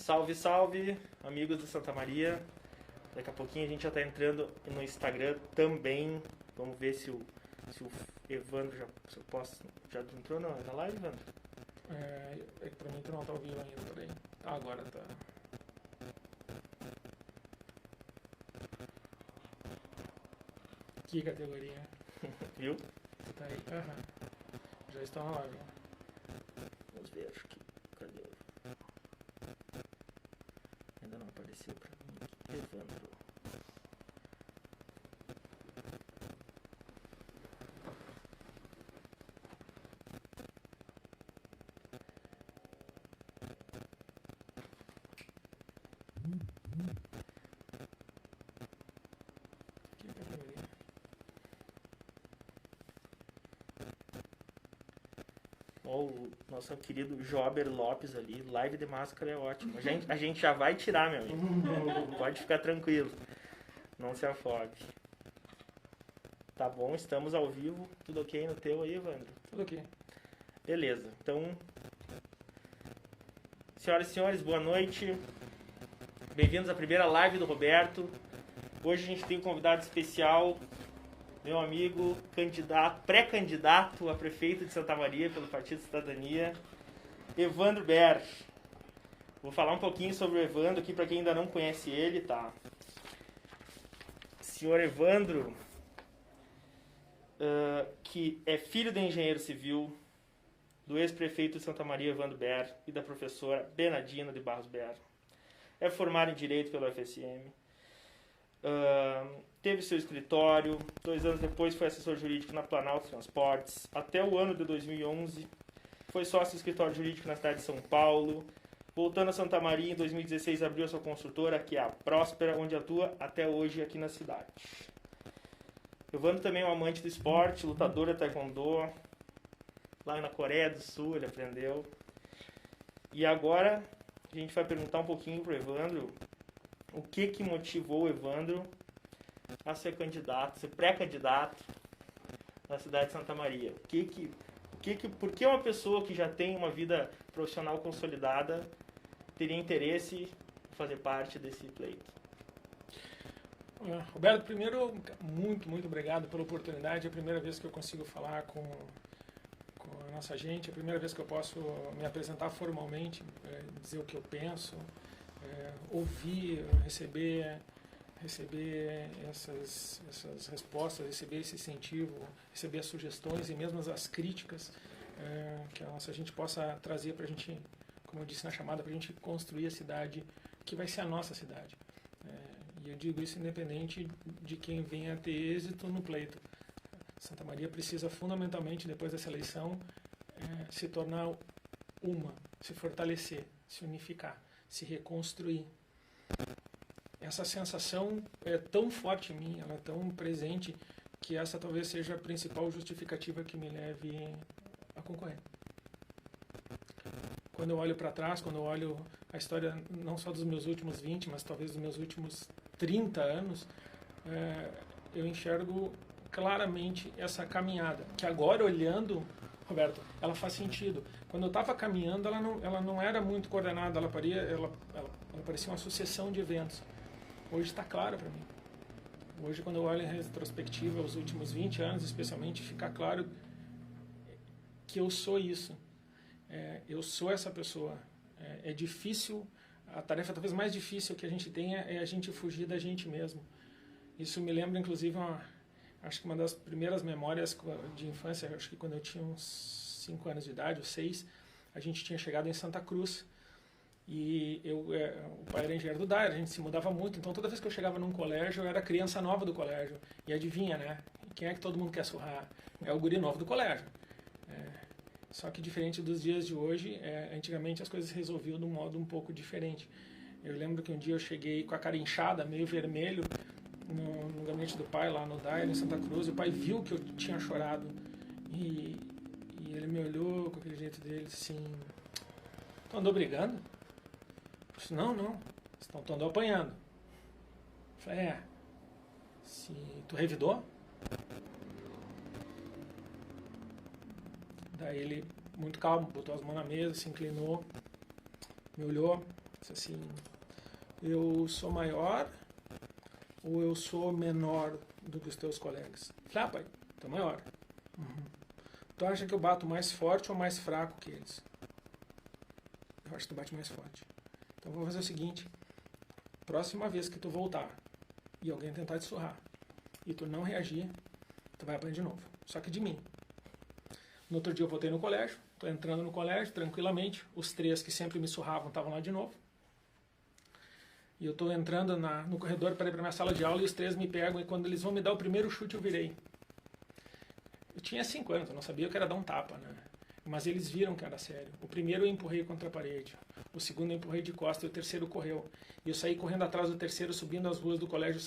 Salve, salve, amigos do Santa Maria. Daqui a pouquinho a gente já está entrando no Instagram também. Vamos ver se o Evandro já entrou na live, Evandro? É que pra mim tu não tá ao vivo ainda, peraí. Ah, agora tá. Que categoria? Viu? Tá aí. Aham. Já está na live. Vamos ver, acho que... Cadê? Ainda não apareceu pra mim aqui. Evandro. Que categoria? Ó, o nosso querido Jober Lopes ali. Live de máscara é ótimo. A gente já vai tirar, meu amigo. Pode ficar tranquilo. Não se afogue. Tá bom, estamos ao vivo. Tudo ok no teu aí, Evandro? Tudo aqui. Beleza, então... Senhoras e senhores, boa noite. Bem-vindos à primeira live do Roberto. Hoje a gente tem um convidado especial, meu amigo, pré-candidato a prefeito de Santa Maria pelo Partido Cidadania, Evandro Ber. Vou falar um pouquinho sobre o Evandro aqui para quem ainda não conhece ele, tá? Senhor Evandro, que é filho de engenheiro civil, do ex-prefeito de Santa Maria, Evandro Ber, e da professora Benadina de Barros Ber. É formado em Direito pela UFSM. Teve seu escritório. 2 anos depois foi assessor jurídico na Planalto Transportes. Até o ano de 2011 foi sócio do escritório jurídico na cidade de São Paulo. Voltando a Santa Maria, em 2016 abriu a sua construtora, que é a Próspera, onde atua até hoje aqui na cidade. Evandro também é um amante do esporte, lutador de taekwondo. Lá na Coreia do Sul ele aprendeu. E agora a gente vai perguntar um pouquinho pro Evandro o que motivou o Evandro a ser candidato, ser pré-candidato na cidade de Santa Maria. Por que uma pessoa que já tem uma vida profissional consolidada teria interesse em fazer parte desse pleito? Roberto, primeiro, muito obrigado pela oportunidade. É a primeira vez que eu consigo falar com a nossa gente, é a primeira vez que eu posso me apresentar formalmente, dizer o que eu penso, ouvir, receber essas respostas, receber esse incentivo, receber as sugestões e mesmo as críticas que a nossa gente possa trazer para a gente, como eu disse na chamada, para a gente construir a cidade que vai ser a nossa cidade. E eu digo isso independente de quem venha a ter êxito no pleito. Santa Maria precisa fundamentalmente, depois dessa eleição, se tornar uma, se fortalecer, se unificar, se reconstruir. Essa sensação é tão forte em mim, ela é tão presente, que essa talvez seja a principal justificativa que me leve a concorrer. Quando eu olho para trás, quando eu olho a história não só dos meus últimos 20, mas talvez dos meus últimos 30 anos, eu enxergo claramente essa caminhada, que agora olhando, Roberto, ela faz sentido. Quando eu estava caminhando, ela não era muito coordenada, ela parecia uma sucessão de eventos. Hoje está claro para mim. Hoje, quando eu olho em retrospectiva, os últimos 20 anos, especialmente, fica claro que eu sou isso. Eu sou essa pessoa. É difícil, a tarefa talvez mais difícil que a gente tenha é a gente fugir da gente mesmo. Isso me lembra, inclusive, acho que uma das primeiras memórias de infância, acho que quando eu tinha uns 5 anos de idade, ou 6, a gente tinha chegado em Santa Cruz. E o pai era engenheiro do DAIR, a gente se mudava muito, então toda vez que eu chegava num colégio, eu era a criança nova do colégio. E adivinha, né? Quem é que todo mundo quer surrar? É o guri novo do colégio. Só que diferente dos dias de hoje, antigamente as coisas se resolviam de um modo um pouco diferente. Eu lembro que um dia eu cheguei com a cara inchada, meio vermelho, no gabinete do pai, lá no DAIR, em Santa Cruz, e o pai viu que eu tinha chorado. E ele me olhou com aquele jeito dele, assim... Tu andou brigando? Eu disse, não. Então tu andou apanhando. Eu falei, se tu revidou? Daí ele, muito calmo, botou as mãos na mesa, se inclinou, me olhou, Disse assim, eu sou maior ou eu sou menor do que os teus colegas? Falei, pai, tu é maior. Uhum. Tu acha que eu bato mais forte ou mais fraco que eles? Eu acho que tu bate mais forte. Então vamos fazer o seguinte, próxima vez que tu voltar e alguém tentar te surrar e tu não reagir, tu vai apanhar de novo. Só que de mim. No outro dia eu voltei no colégio, tô entrando no colégio tranquilamente, os 3 que sempre me surravam estavam lá de novo. E eu tô entrando no corredor para ir para minha sala de aula e os 3 me pegam e quando eles vão me dar o primeiro chute eu virei. Eu tinha 5 anos, eu não sabia o que era dar um tapa, né? Mas eles viram que era sério. O primeiro eu empurrei contra a parede, o segundo eu empurrei de costa e o terceiro correu. E eu saí correndo atrás do terceiro, subindo as ruas do colégio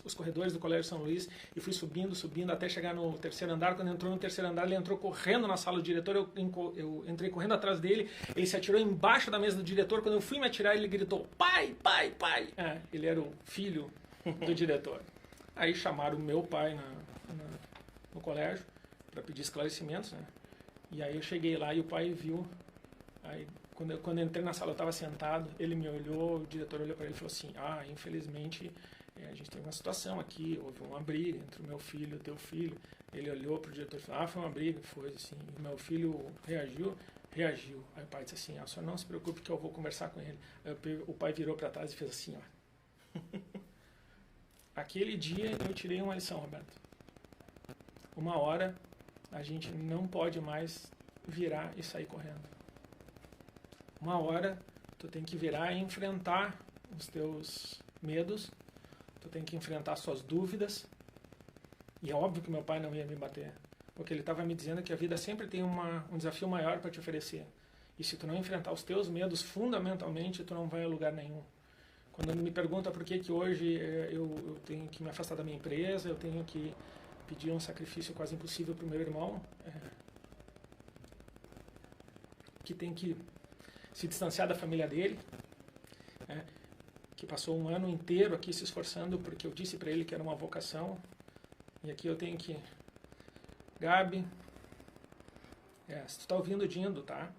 os corredores do colégio São Luís e fui subindo até chegar no terceiro andar. Quando entrou no terceiro andar, ele entrou correndo na sala do diretor, eu entrei correndo atrás dele, ele se atirou embaixo da mesa do diretor. Quando eu fui me atirar, ele gritou, pai, pai, pai. Ele era o filho do diretor. Aí chamaram o meu pai no colégio para pedir esclarecimentos, né? E aí eu cheguei lá e o pai viu. Aí quando eu entrei na sala eu estava sentado, ele me olhou, o diretor olhou para ele e falou assim, infelizmente a gente tem uma situação aqui, houve uma briga entre o meu filho e o teu filho. Ele olhou para o diretor e falou, foi uma briga, foi assim, o meu filho reagiu. Aí o pai disse assim, o senhor não se preocupe que eu vou conversar com ele. Aí o pai virou para trás e fez assim, Aquele dia eu tirei uma lição, Roberto. Uma hora a gente não pode mais virar e sair correndo. Uma hora tu tem que virar e enfrentar os teus medos, tu tem que enfrentar suas dúvidas. E é óbvio que meu pai não ia me bater, porque ele estava me dizendo que a vida sempre tem um desafio maior para te oferecer. E se tu não enfrentar os teus medos, fundamentalmente tu não vai a lugar nenhum. Quando me pergunta por que hoje eu tenho que me afastar da minha empresa, eu tenho que pedir um sacrifício quase impossível para o meu irmão, que tem que se distanciar da família dele, que passou um ano inteiro aqui se esforçando porque eu disse para ele que era uma vocação, e aqui eu tenho que... Gabi, se tu está ouvindo, Dindo, tá?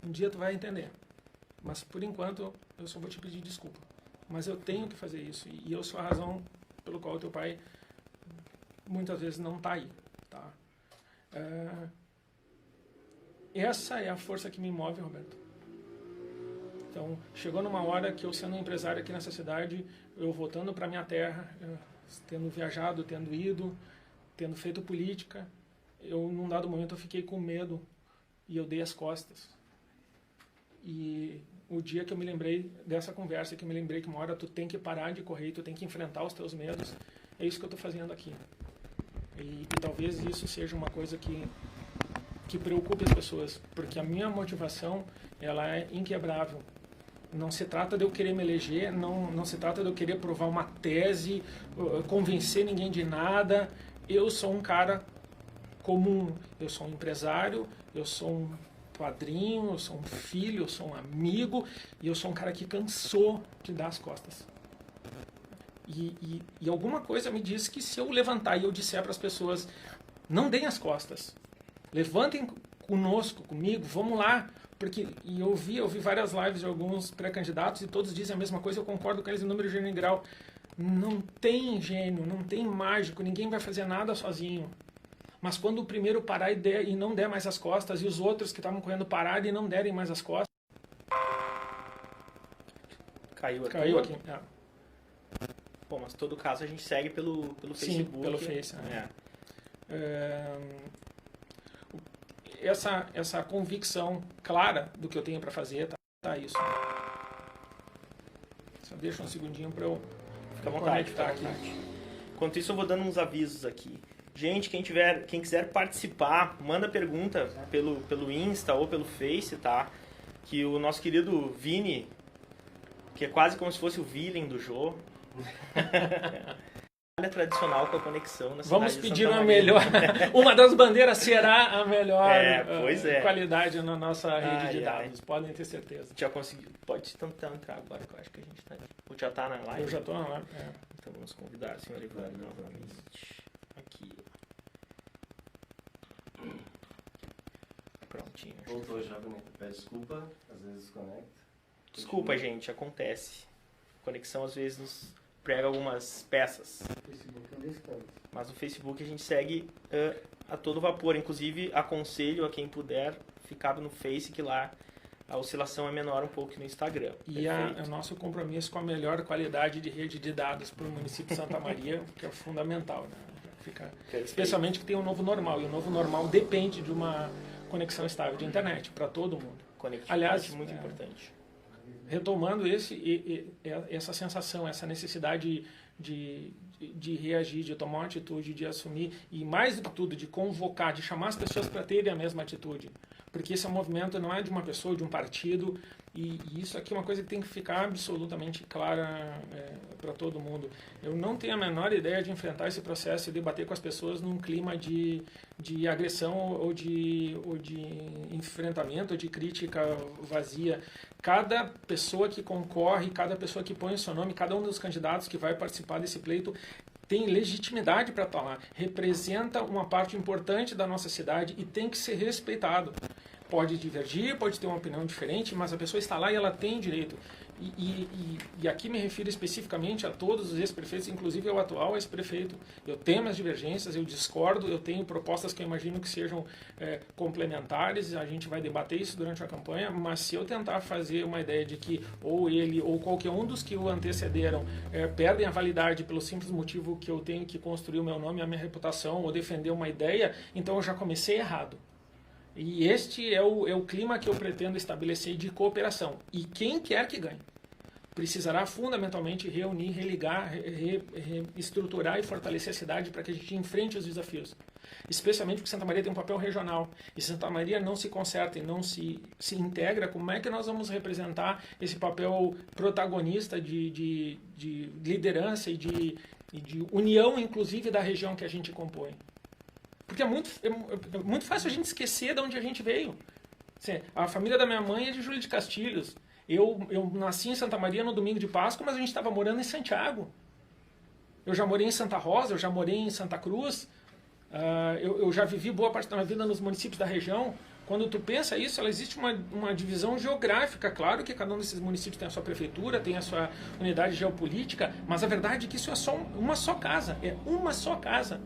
Um dia tu vai entender, mas por enquanto eu só vou te pedir desculpa, mas eu tenho que fazer isso, e eu sou a razão pelo qual teu pai muitas vezes não está aí, tá? Essa é a força que me move, Roberto. Então, chegou numa hora que eu, sendo um empresário aqui nessa cidade, eu voltando para minha terra, tendo viajado, tendo ido, tendo feito política, num dado momento, eu fiquei com medo e eu dei as costas. E o dia que eu me lembrei dessa conversa, que eu me lembrei que uma hora tu tem que parar de correr, tu tem que enfrentar os teus medos, é isso que eu estou fazendo aqui. E talvez isso seja uma coisa que preocupe as pessoas, porque a minha motivação ela é inquebrável. Não se trata de eu querer me eleger, não se trata de eu querer provar uma tese, convencer ninguém de nada. Eu sou um cara comum, eu sou um empresário, eu sou um padrinho, eu sou um filho, eu sou um amigo, e eu sou um cara que cansou de dar as costas. E alguma coisa me diz que se eu levantar e eu disser para as pessoas, não deem as costas, levantem comigo, vamos lá, porque eu vi várias lives de alguns pré-candidatos e todos dizem a mesma coisa, eu concordo com eles em número, gênero e grau. Não tem gênio, não tem mágico, ninguém vai fazer nada sozinho. Mas quando o primeiro parar e não der mais as costas, e os outros que estavam correndo pararem e não derem mais as costas... Caiu aqui. Bom, mas em todo caso a gente segue pelo Facebook. Sim, pelo Face. Essa convicção clara do que eu tenho para fazer, tá isso. Só deixa um segundinho para eu conectar aqui. Enquanto isso eu vou dando uns avisos aqui. Gente, quem quiser participar, manda pergunta pelo Insta ou pelo Face, tá? Que o nosso querido Vini, que é quase como se fosse o villain do jogo, tradicional com a conexão na cidade. Vamos pedir uma melhor. Uma das bandeiras será a melhor qualidade na nossa rede de dados. Podem ter certeza. Já conseguiu. Pode tentar entrar agora, que eu acho que a gente está. Ou já está na live? Eu já estou na live. Então vamos convidar o senhor Ivan novamente. Aqui. Prontinho. Voltou já, bonito. Peço desculpa, às vezes desconecta. Desculpa, gente, acontece. A conexão às vezes nos prega algumas peças. Mas no Facebook a gente segue a todo vapor. Inclusive, aconselho a quem puder ficar no Face, que lá a oscilação é menor um pouco que no Instagram. E o nosso compromisso com a melhor qualidade de rede de dados para o município de Santa Maria, que é fundamental, né? Especialmente que tem um novo normal, e o novo normal depende de uma conexão estável de internet para todo mundo. Conectividade. Aliás, muito importante. Retomando essa sensação, essa necessidade de reagir, de tomar uma atitude, de assumir, e mais do que tudo, de convocar, de chamar as pessoas para terem a mesma atitude. Porque esse movimento não é de uma pessoa, de um partido, e isso aqui é uma coisa que tem que ficar absolutamente clara para todo mundo. Eu não tenho a menor ideia de enfrentar esse processo e debater com as pessoas num clima de agressão ou de enfrentamento, ou de crítica vazia. Cada pessoa que concorre, cada pessoa que põe o seu nome, cada um dos candidatos que vai participar desse pleito tem legitimidade para estar lá, representa uma parte importante da nossa cidade e tem que ser respeitado. Pode divergir, pode ter uma opinião diferente, mas a pessoa está lá e ela tem direito. E aqui me refiro especificamente a todos os ex-prefeitos, inclusive ao atual ex-prefeito. Eu tenho minhas divergências, eu discordo, eu tenho propostas que eu imagino que sejam complementares, a gente vai debater isso durante a campanha, mas se eu tentar fazer uma ideia de que ou ele ou qualquer um dos que o antecederam perdem a validade pelo simples motivo que eu tenho que construir o meu nome, a minha reputação, ou defender uma ideia, então eu já comecei errado. E este é o clima que eu pretendo estabelecer de cooperação. E quem quer que ganhe precisará fundamentalmente reunir, religar, reestruturar e fortalecer a cidade para que a gente enfrente os desafios. Especialmente porque Santa Maria tem um papel regional. E se Santa Maria não se conserta e não se integra, como é que nós vamos representar esse papel protagonista de liderança e de união, inclusive, da região que a gente compõe? Porque é muito fácil a gente esquecer de onde a gente veio. A família da minha mãe é de Júlio de Castilhos. Eu nasci em Santa Maria no domingo de Páscoa, mas a gente estava morando em Santiago. Eu já morei em Santa Rosa, eu já morei em Santa Cruz. Eu já vivi boa parte da minha vida nos municípios da região. Quando tu pensa isso, existe uma divisão geográfica. Claro que cada um desses municípios tem a sua prefeitura, tem a sua unidade geopolítica, mas a verdade é que isso é só uma só casa. É uma só casa.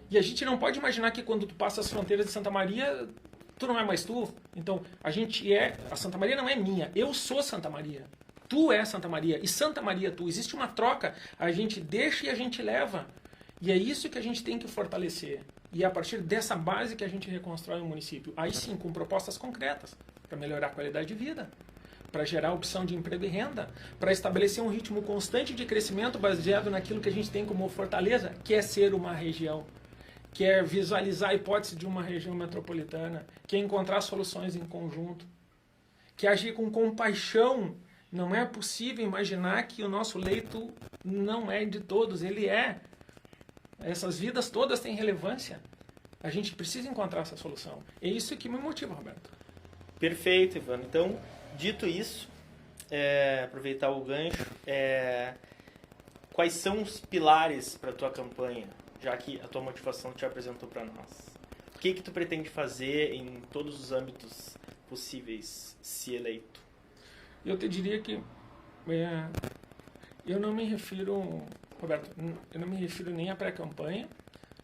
E a gente não pode imaginar que quando tu passa as fronteiras de Santa Maria, tu não é mais tu. Então, a Santa Maria não é minha, eu sou Santa Maria. Tu é Santa Maria e Santa Maria tu. Existe uma troca, a gente deixa e a gente leva. E é isso que a gente tem que fortalecer. E é a partir dessa base que a gente reconstrói o município. Aí sim, com propostas concretas, para melhorar a qualidade de vida, para gerar opção de emprego e renda, para estabelecer um ritmo constante de crescimento baseado naquilo que a gente tem como fortaleza, que é ser uma região. Que é visualizar a hipótese de uma região metropolitana, que é encontrar soluções em conjunto, que é agir com compaixão. Não é possível imaginar que o nosso leito não é de todos, ele é. Essas vidas todas têm relevância. A gente precisa encontrar essa solução. É isso que me motiva, Roberto. Perfeito, Ivan. Então, dito isso, aproveitar o gancho, quais são os pilares para a tua campanha? Já que a tua motivação te apresentou para nós. O que tu pretende fazer em todos os âmbitos possíveis, se eleito? Eu te diria que eu não me refiro, Roberto, eu não me refiro nem à pré-campanha,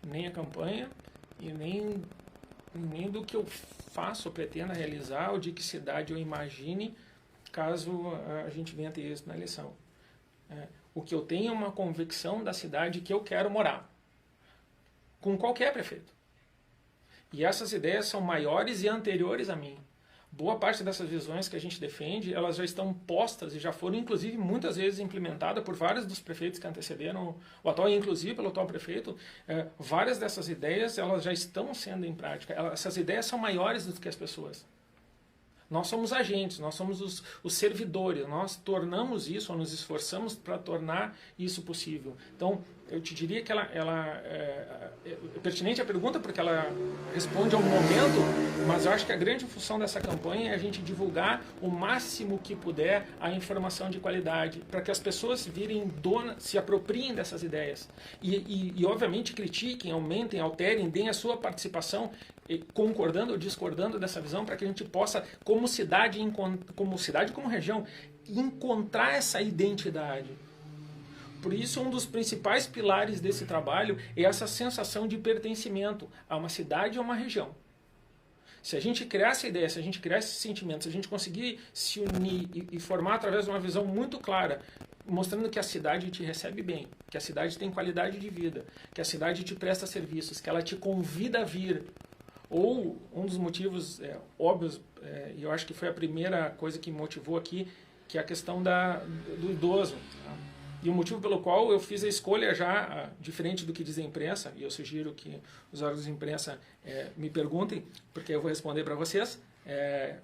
nem à campanha, e nem do que eu faço ou pretendo realizar, ou de que cidade eu imagine, caso a gente venha ter êxito na eleição. O que eu tenho é uma convicção da cidade que eu quero morar. Com qualquer prefeito. E essas ideias são maiores e anteriores a mim. Boa parte dessas visões que a gente defende, elas já estão postas e já foram, inclusive, muitas vezes implementadas por vários dos prefeitos que antecederam o atual, inclusive pelo atual prefeito. Várias dessas ideias, elas já estão sendo em prática. Essas ideias são maiores do que as pessoas. Nós somos agentes, nós somos os servidores, nós tornamos isso, ou nos esforçamos para tornar isso possível. Então, eu te diria que ela é pertinente a pergunta porque ela responde ao momento, mas eu acho que a grande função dessa campanha é a gente divulgar o máximo que puder a informação de qualidade, para que as pessoas virem se apropriem dessas ideias e obviamente critiquem, aumentem, alterem, deem a sua participação, concordando ou discordando dessa visão, para que a gente possa, como cidade, como região, encontrar essa identidade. Por isso, um dos principais pilares desse trabalho é essa sensação de pertencimento a uma cidade ou a uma região. Se a gente criar essa ideia, se a gente criar esse sentimento, se a gente conseguir se unir e formar através de uma visão muito clara, mostrando que a cidade te recebe bem, que a cidade tem qualidade de vida, que a cidade te presta serviços, que ela te convida a vir. Ou um dos motivos óbvios, e eu acho que foi a primeira coisa que me motivou aqui, que é a questão do idoso. Tá? E o motivo pelo qual eu fiz a escolha já, diferente do que diz a imprensa, e eu sugiro que os órgãos de imprensa me perguntem, porque eu vou responder para vocês,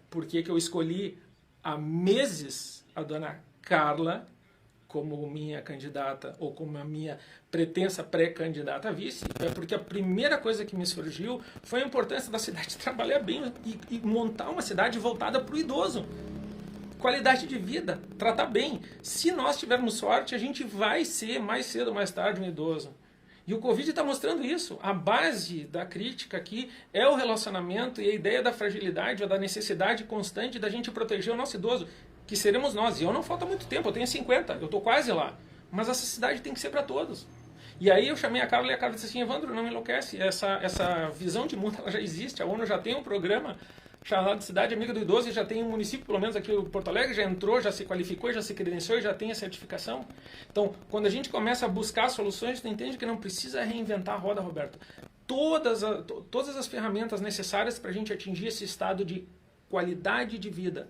por que eu escolhi há meses a dona Carla como minha candidata ou como a minha pretensa pré-candidata a vice, porque a primeira coisa que me surgiu foi a importância da cidade trabalhar bem e montar uma cidade voltada para o idoso. Qualidade de vida, tratar bem. Se nós tivermos sorte, a gente vai ser mais cedo ou mais tarde um idoso. E o Covid está mostrando isso. A base da crítica aqui é o relacionamento e a ideia da fragilidade ou da necessidade constante da gente proteger o nosso idoso, que seremos nós. E eu não falta muito tempo, eu tenho 50, eu estou quase lá. Mas essa cidade tem que ser para todos. E aí eu chamei a Carla e a Carla disse assim, Evandro, não me enlouquece, essa visão de mundo ela já existe, a ONU já tem um programa chamado Cidade Amiga do Idoso, e já tem um município, pelo menos aqui o Porto Alegre, já entrou, já se qualificou, já se credenciou, já tem a certificação. Então, quando a gente começa a buscar soluções, tu entende que não precisa reinventar a roda, Roberto. Todas as ferramentas necessárias para a gente atingir esse estado de qualidade de vida.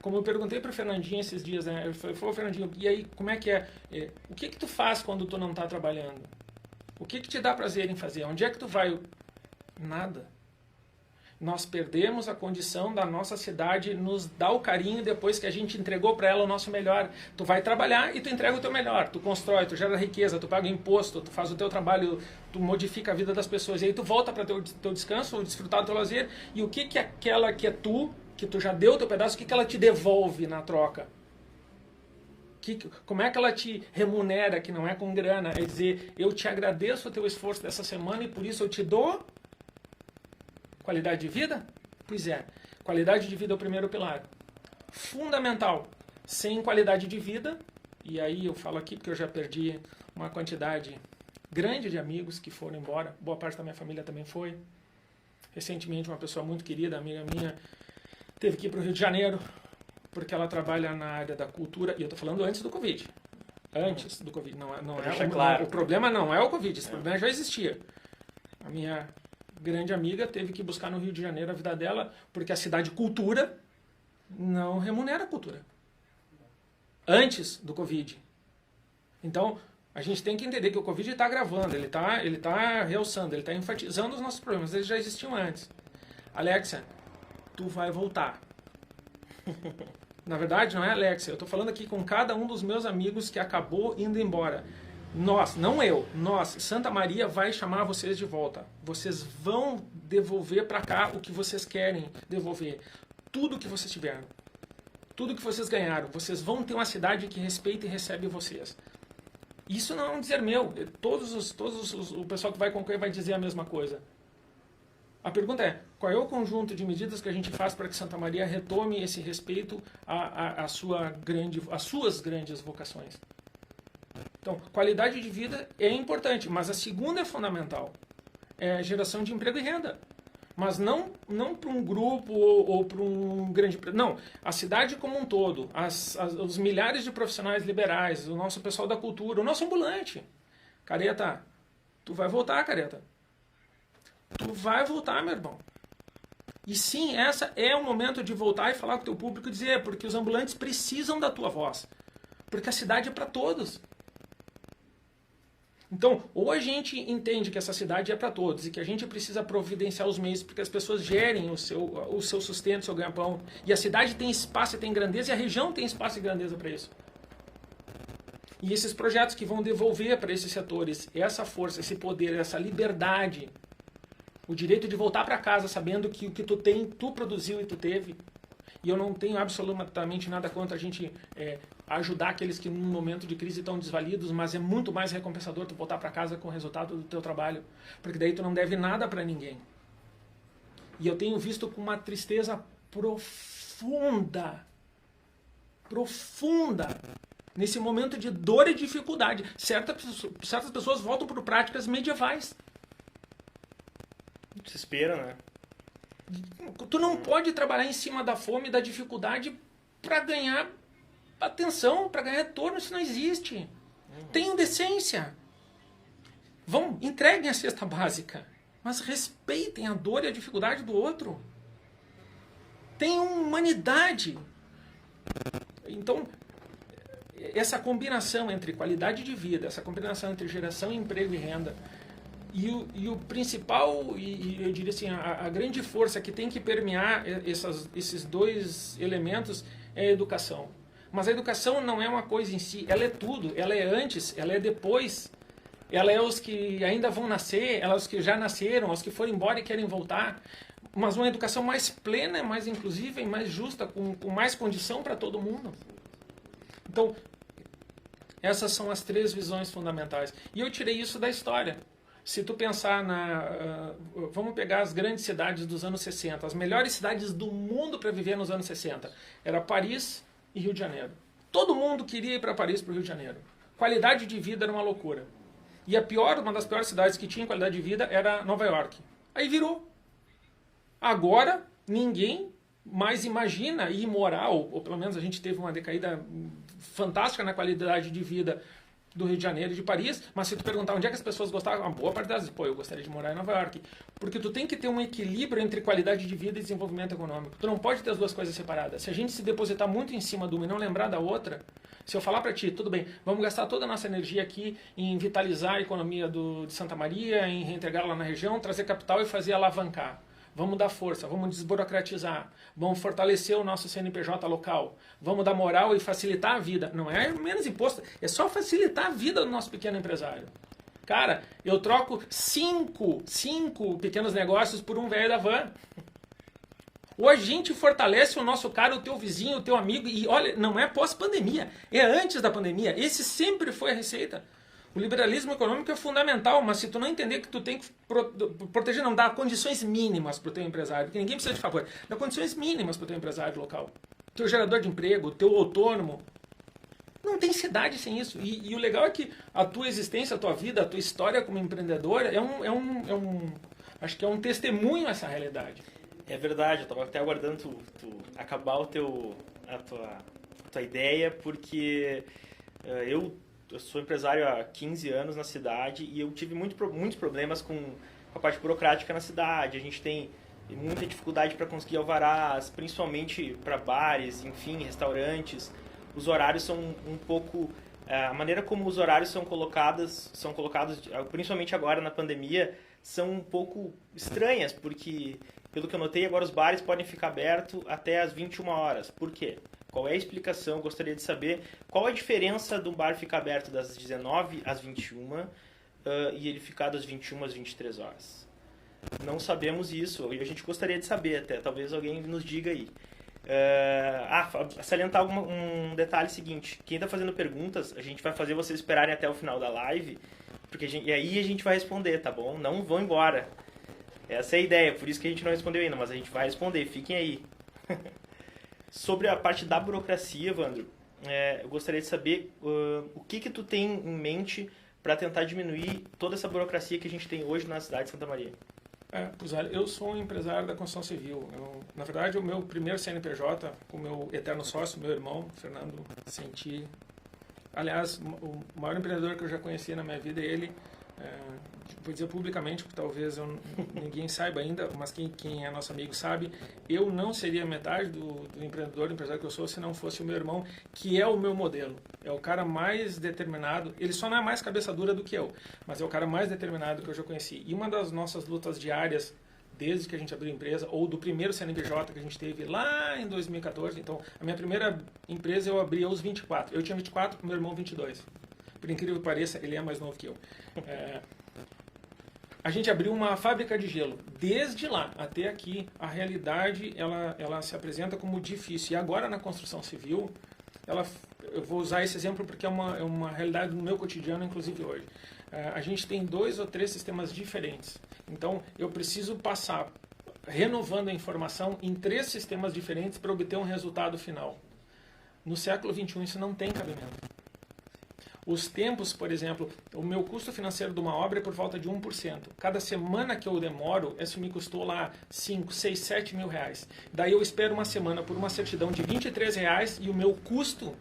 Como eu perguntei para o Fernandinho esses dias, né? Ele falou, Fernandinho, e aí, como é que é? O que tu faz quando tu não está trabalhando? O que te dá prazer em fazer? Onde é que tu vai? Nada. Nós perdemos a condição da nossa cidade nos dar o carinho depois que a gente entregou para ela o nosso melhor. Tu vai trabalhar e tu entrega o teu melhor. Tu constrói, tu gera riqueza, tu paga imposto, tu faz o teu trabalho, tu modifica a vida das pessoas. E aí tu volta para teu descanso, desfrutar do teu lazer. E o que aquela que é tu, que tu já deu o teu pedaço, o que ela te devolve na troca? Como é que ela te remunera, que não é com grana? É dizer, eu te agradeço o teu esforço dessa semana e por isso eu te dou qualidade de vida? Pois é, qualidade de vida é o primeiro pilar. Fundamental. Sem qualidade de vida, e aí eu falo aqui porque eu já perdi uma quantidade grande de amigos que foram embora, boa parte da minha família também foi. Recentemente uma pessoa muito querida, amiga minha, teve que ir para o Rio de Janeiro, porque ela trabalha na área da cultura, e eu estou falando antes do Covid. Antes do Covid, o problema não é o Covid, esse problema já existia. A minha grande amiga teve que buscar no Rio de Janeiro a vida dela, porque a cidade cultura não remunera a cultura. Antes do Covid. Então, a gente tem que entender que o Covid está agravando, ele está realçando, ele está enfatizando os nossos problemas, eles já existiam antes. Alexia, tu vai voltar. Na verdade, não é Alexia, eu estou falando aqui com cada um dos meus amigos que acabou indo embora. Nós, não eu, nós, Santa Maria vai chamar vocês de volta. Vocês vão devolver para cá o que vocês querem devolver. Tudo que vocês tiveram. Tudo que vocês ganharam. Vocês vão ter uma cidade que respeita e recebe vocês. Isso não é um dizer meu. O pessoal que vai concorrer vai dizer a mesma coisa. A pergunta é, qual é o conjunto de medidas que a gente faz para que Santa Maria retome esse respeito às suas grandes vocações? Então, qualidade de vida é importante, mas a segunda é fundamental. É a geração de emprego e renda. Mas não para um grupo ou para um grande... Não, a cidade como um todo, os milhares de profissionais liberais, o nosso pessoal da cultura, o nosso ambulante. Careta, tu vai voltar, Careta. Tu vai voltar, meu irmão. E sim, essa é o momento de voltar e falar com o teu público e dizer, porque os ambulantes precisam da tua voz. Porque a cidade é para todos. Então, ou a gente entende que essa cidade é para todos e que a gente precisa providenciar os meios para que as pessoas gerem o seu sustento, o seu ganha-pão. E a cidade tem espaço e tem grandeza e a região tem espaço e grandeza para isso. E esses projetos que vão devolver para esses setores essa força, esse poder, essa liberdade, o direito de voltar para casa sabendo que o que tu tem, tu produziu e tu teve. E eu não tenho absolutamente nada contra a gente ajudar aqueles que num momento de crise estão desvalidos, mas é muito mais recompensador tu voltar para casa com o resultado do teu trabalho, porque daí tu não deve nada para ninguém. E eu tenho visto com uma tristeza profunda, nesse momento de dor e dificuldade. Certas pessoas voltam por práticas medievais. Desespero, né? Tu não pode trabalhar em cima da fome e da dificuldade para ganhar atenção, para ganhar retorno. Isso não existe. Tenham decência. Entreguem a cesta básica, mas respeitem a dor e a dificuldade do outro. Tenham humanidade. Então, essa combinação entre qualidade de vida, essa combinação entre geração, emprego e renda, e o principal, e eu diria assim, a grande força que tem que permear esses dois elementos é a educação. Mas a educação não é uma coisa em si, ela é tudo, ela é antes, ela é depois, ela é os que ainda vão nascer, ela é os que já nasceram, os que foram embora e querem voltar. Mas uma educação mais plena, mais inclusiva e mais justa, com mais condição para todo mundo. Então, essas são as 3 visões fundamentais. E eu tirei isso da história. Se tu pensar vamos pegar as grandes cidades dos anos 60, as melhores cidades do mundo para viver nos anos 60, era Paris e Rio de Janeiro. Todo mundo queria ir para Paris e para o Rio de Janeiro. Qualidade de vida era uma loucura. E uma das piores cidades que tinha qualidade de vida era Nova York. Aí virou. Agora, ninguém mais imagina ir morar, ou pelo menos a gente teve uma decaída fantástica na qualidade de vida do Rio de Janeiro e de Paris, mas se tu perguntar onde é que as pessoas gostavam, uma boa parte delas dizem, eu gostaria de morar em Nova York. Porque tu tem que ter um equilíbrio entre qualidade de vida e desenvolvimento econômico. Tu não pode ter as duas coisas separadas. Se a gente se depositar muito em cima de uma e não lembrar da outra, se eu falar para ti, tudo bem, vamos gastar toda a nossa energia aqui em vitalizar a economia de Santa Maria, em reintegrá-la na região, trazer capital e fazer alavancar. Vamos dar força, vamos desburocratizar, vamos fortalecer o nosso CNPJ local, vamos dar moral e facilitar a vida. Não é menos imposto, é só facilitar a vida do nosso pequeno empresário. Cara, eu troco 5 pequenos negócios por um velho da van. Ou a gente fortalece o nosso cara, o teu vizinho, o teu amigo, e olha, não é pós-pandemia, é antes da pandemia. Esse sempre foi a receita. O liberalismo econômico é fundamental, mas se tu não entender que tu tem que proteger, não, dar condições mínimas para o teu empresário, porque ninguém precisa de favor, dá condições mínimas para o teu empresário local. Teu gerador de emprego, teu autônomo, não tem cidade sem isso. E o legal é que a tua existência, a tua vida, a tua história como empreendedor acho que é um testemunho a essa realidade. É verdade, eu estava até aguardando tu acabar a tua ideia, porque eu sou empresário há 15 anos na cidade e eu tive muitos problemas com a parte burocrática na cidade. A gente tem muita dificuldade para conseguir alvarás, principalmente para bares, enfim, restaurantes. Os horários são um pouco... A maneira como os horários são colocados, principalmente agora na pandemia, são um pouco estranhas, porque, pelo que eu notei, agora os bares podem ficar abertos até às 21 horas. Por quê? Qual é a explicação? Eu gostaria de saber qual a diferença do bar ficar aberto das 19 às 21 e ele ficar das 21 às 23 horas. Não sabemos isso, e a gente gostaria de saber até, talvez alguém nos diga aí. Salientar um detalhe seguinte, quem está fazendo perguntas, a gente vai fazer vocês esperarem até o final da live, e aí a gente vai responder, tá bom? Não vão embora. Essa é a ideia, por isso que a gente não respondeu ainda, mas a gente vai responder, fiquem aí. Sobre a parte da burocracia, Evandro, eu gostaria de saber o que tu tem em mente para tentar diminuir toda essa burocracia que a gente tem hoje na cidade de Santa Maria. Pois olha, eu sou um empresário da construção civil. Na verdade, o meu primeiro CNPJ, com o meu eterno sócio, meu irmão, Fernando Senti. Aliás, o maior empreendedor que eu já conheci na minha vida é ele. Vou dizer publicamente, porque talvez ninguém saiba ainda, mas quem é nosso amigo sabe, eu não seria metade do empresário que eu sou se não fosse o meu irmão, que é o meu modelo. É o cara mais determinado, ele só não é mais cabeça dura do que eu, mas é o cara mais determinado que eu já conheci. E uma das nossas lutas diárias, desde que a gente abriu a empresa, ou do primeiro CNPJ que a gente teve lá em 2014, então a minha primeira empresa eu abri aos 24, eu tinha 24, meu irmão 22. por incrível que pareça, ele é mais novo que eu. A gente abriu uma fábrica de gelo. Desde lá até aqui, a realidade ela se apresenta como difícil. E agora na construção civil, eu vou usar esse exemplo porque é uma realidade no meu cotidiano, inclusive hoje. A gente tem 2 ou 3 sistemas diferentes. Então, eu preciso passar renovando a informação em 3 sistemas diferentes para obter um resultado final. No século XXI, isso não tem cabimento. Os tempos, por exemplo, o meu custo financeiro de uma obra é por volta de 1%. Cada semana que eu demoro, isso me custou lá 5, 6, 7 mil reais. Daí eu espero uma semana por uma certidão de 23 reais e o meu custo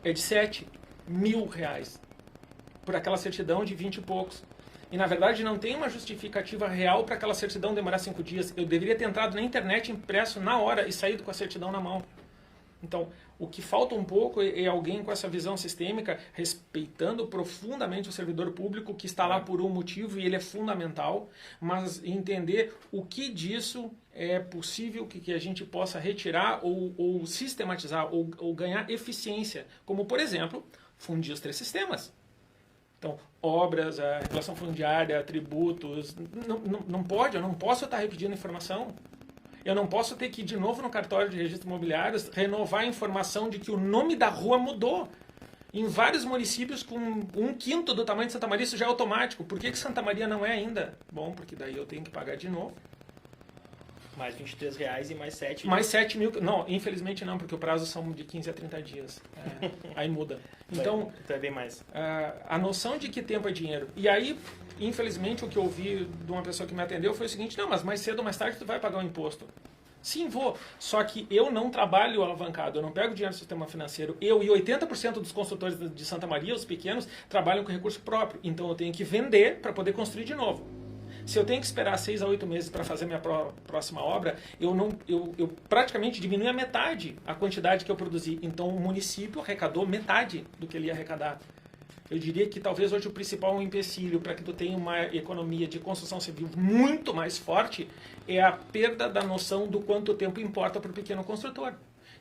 é de 7 mil reais. Por aquela certidão de 20 e poucos. E na verdade não tem uma justificativa real para aquela certidão demorar 5 dias. Eu deveria ter entrado na internet, impresso na hora e saído com a certidão na mão. Então, o que falta um pouco é alguém com essa visão sistêmica, respeitando profundamente o servidor público que está lá por um motivo e ele é fundamental, mas entender o que disso é possível que a gente possa retirar ou sistematizar ou ganhar eficiência, como, por exemplo, fundir os 3 sistemas. Então, obras, a regulação fundiária, tributos, não pode, eu não posso estar repetindo informação. Eu não posso ter que ir de novo no cartório de registros imobiliários renovar a informação de que o nome da rua mudou. Em vários municípios com 1/5 do tamanho de Santa Maria, isso já é automático. Por que Santa Maria não é ainda? Bom, porque daí eu tenho que pagar de novo. Mais 23 reais e mais 7 mil. Mais 7 mil. Não, infelizmente não, porque o prazo são de 15 a 30 dias. Aí muda. Então é bem mais. A noção de que tempo é dinheiro. E aí, infelizmente, o que eu ouvi de uma pessoa que me atendeu foi o seguinte: não, mas mais cedo ou mais tarde tu vai pagar o imposto. Sim, vou. Só que eu não trabalho alavancado, eu não pego dinheiro do sistema financeiro. Eu e 80% dos construtores de Santa Maria, os pequenos, trabalham com recurso próprio. Então eu tenho que vender para poder construir de novo. Se eu tenho que esperar 6 a 8 meses para fazer minha próxima obra, eu praticamente diminui a metade a quantidade que eu produzi. Então o município arrecadou metade do que ele ia arrecadar. Eu diria que talvez hoje o principal empecilho para que tu tenha uma economia de construção civil muito mais forte é a perda da noção do quanto tempo importa para o pequeno construtor.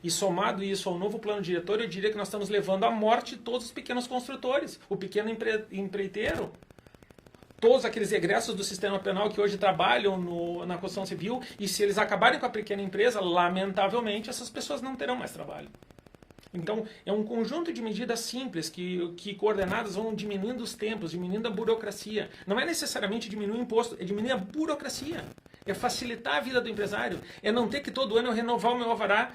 E somado isso ao novo plano diretor, eu diria que nós estamos levando à morte todos os pequenos construtores, o pequeno empreiteiro. Todos aqueles egressos do sistema penal que hoje trabalham na construção civil, e se eles acabarem com a pequena empresa, lamentavelmente, essas pessoas não terão mais trabalho. Então, é um conjunto de medidas simples que coordenadas vão diminuindo os tempos, diminuindo a burocracia. Não é necessariamente diminuir o imposto, é diminuir a burocracia. É facilitar a vida do empresário. É não ter que todo ano eu renovar o meu alvará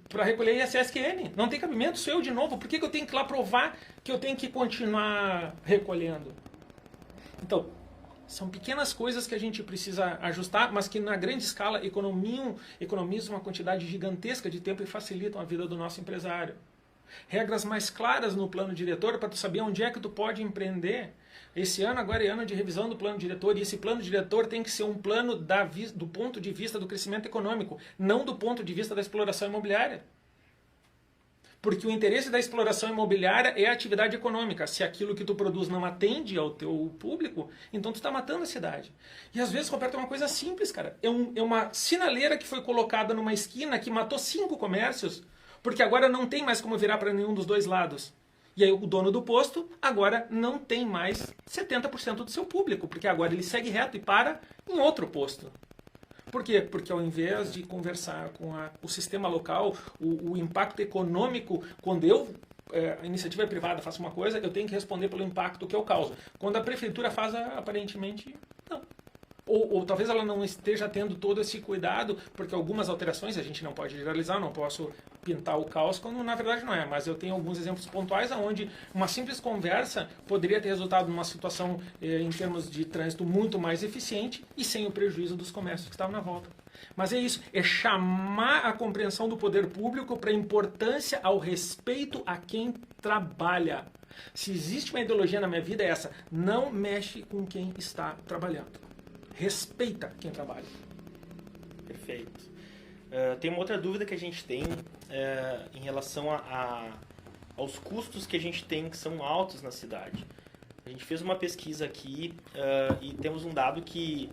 para recolher ISSQN. Não tem cabimento, sou eu de novo. Por que eu tenho que ir lá provar que eu tenho que continuar recolhendo? Então, são pequenas coisas que a gente precisa ajustar, mas que na grande escala economizam uma quantidade gigantesca de tempo e facilitam a vida do nosso empresário. Regras mais claras no plano diretor para tu saber onde é que tu pode empreender. Esse ano agora é ano de revisão do plano diretor, e esse plano diretor tem que ser um plano do ponto de vista do crescimento econômico, não do ponto de vista da exploração imobiliária. Porque o interesse da exploração imobiliária é a atividade econômica. Se aquilo que tu produz não atende ao teu público, então tu está matando a cidade. E às vezes, Roberto, é uma coisa simples, cara. É uma sinaleira que foi colocada numa esquina que matou 5 comércios, porque agora não tem mais como virar para nenhum dos dois lados. E aí o dono do posto agora não tem mais 70% do seu público, porque agora ele segue reto e para em outro posto. Por quê? Porque ao invés de conversar com o sistema local, o impacto econômico, quando a iniciativa privada faço uma coisa, eu tenho que responder pelo impacto que eu causo. Quando a prefeitura faz, aparentemente, não. Ou talvez ela não esteja tendo todo esse cuidado, porque algumas alterações a gente não pode generalizar, não posso pintar o caos, quando na verdade não é. Mas eu tenho alguns exemplos pontuais onde uma simples conversa poderia ter resultado numa situação, em termos de trânsito, muito mais eficiente e sem o prejuízo dos comércios que estavam na volta. Mas é isso, é chamar a compreensão do poder público para a importância ao respeito a quem trabalha. Se existe uma ideologia na minha vida é essa: não mexe com quem está trabalhando. Respeita quem trabalha. Perfeito. Tem uma outra dúvida que a gente tem em relação aos custos que a gente tem, que são altos na cidade. A gente fez uma pesquisa aqui e temos um dado que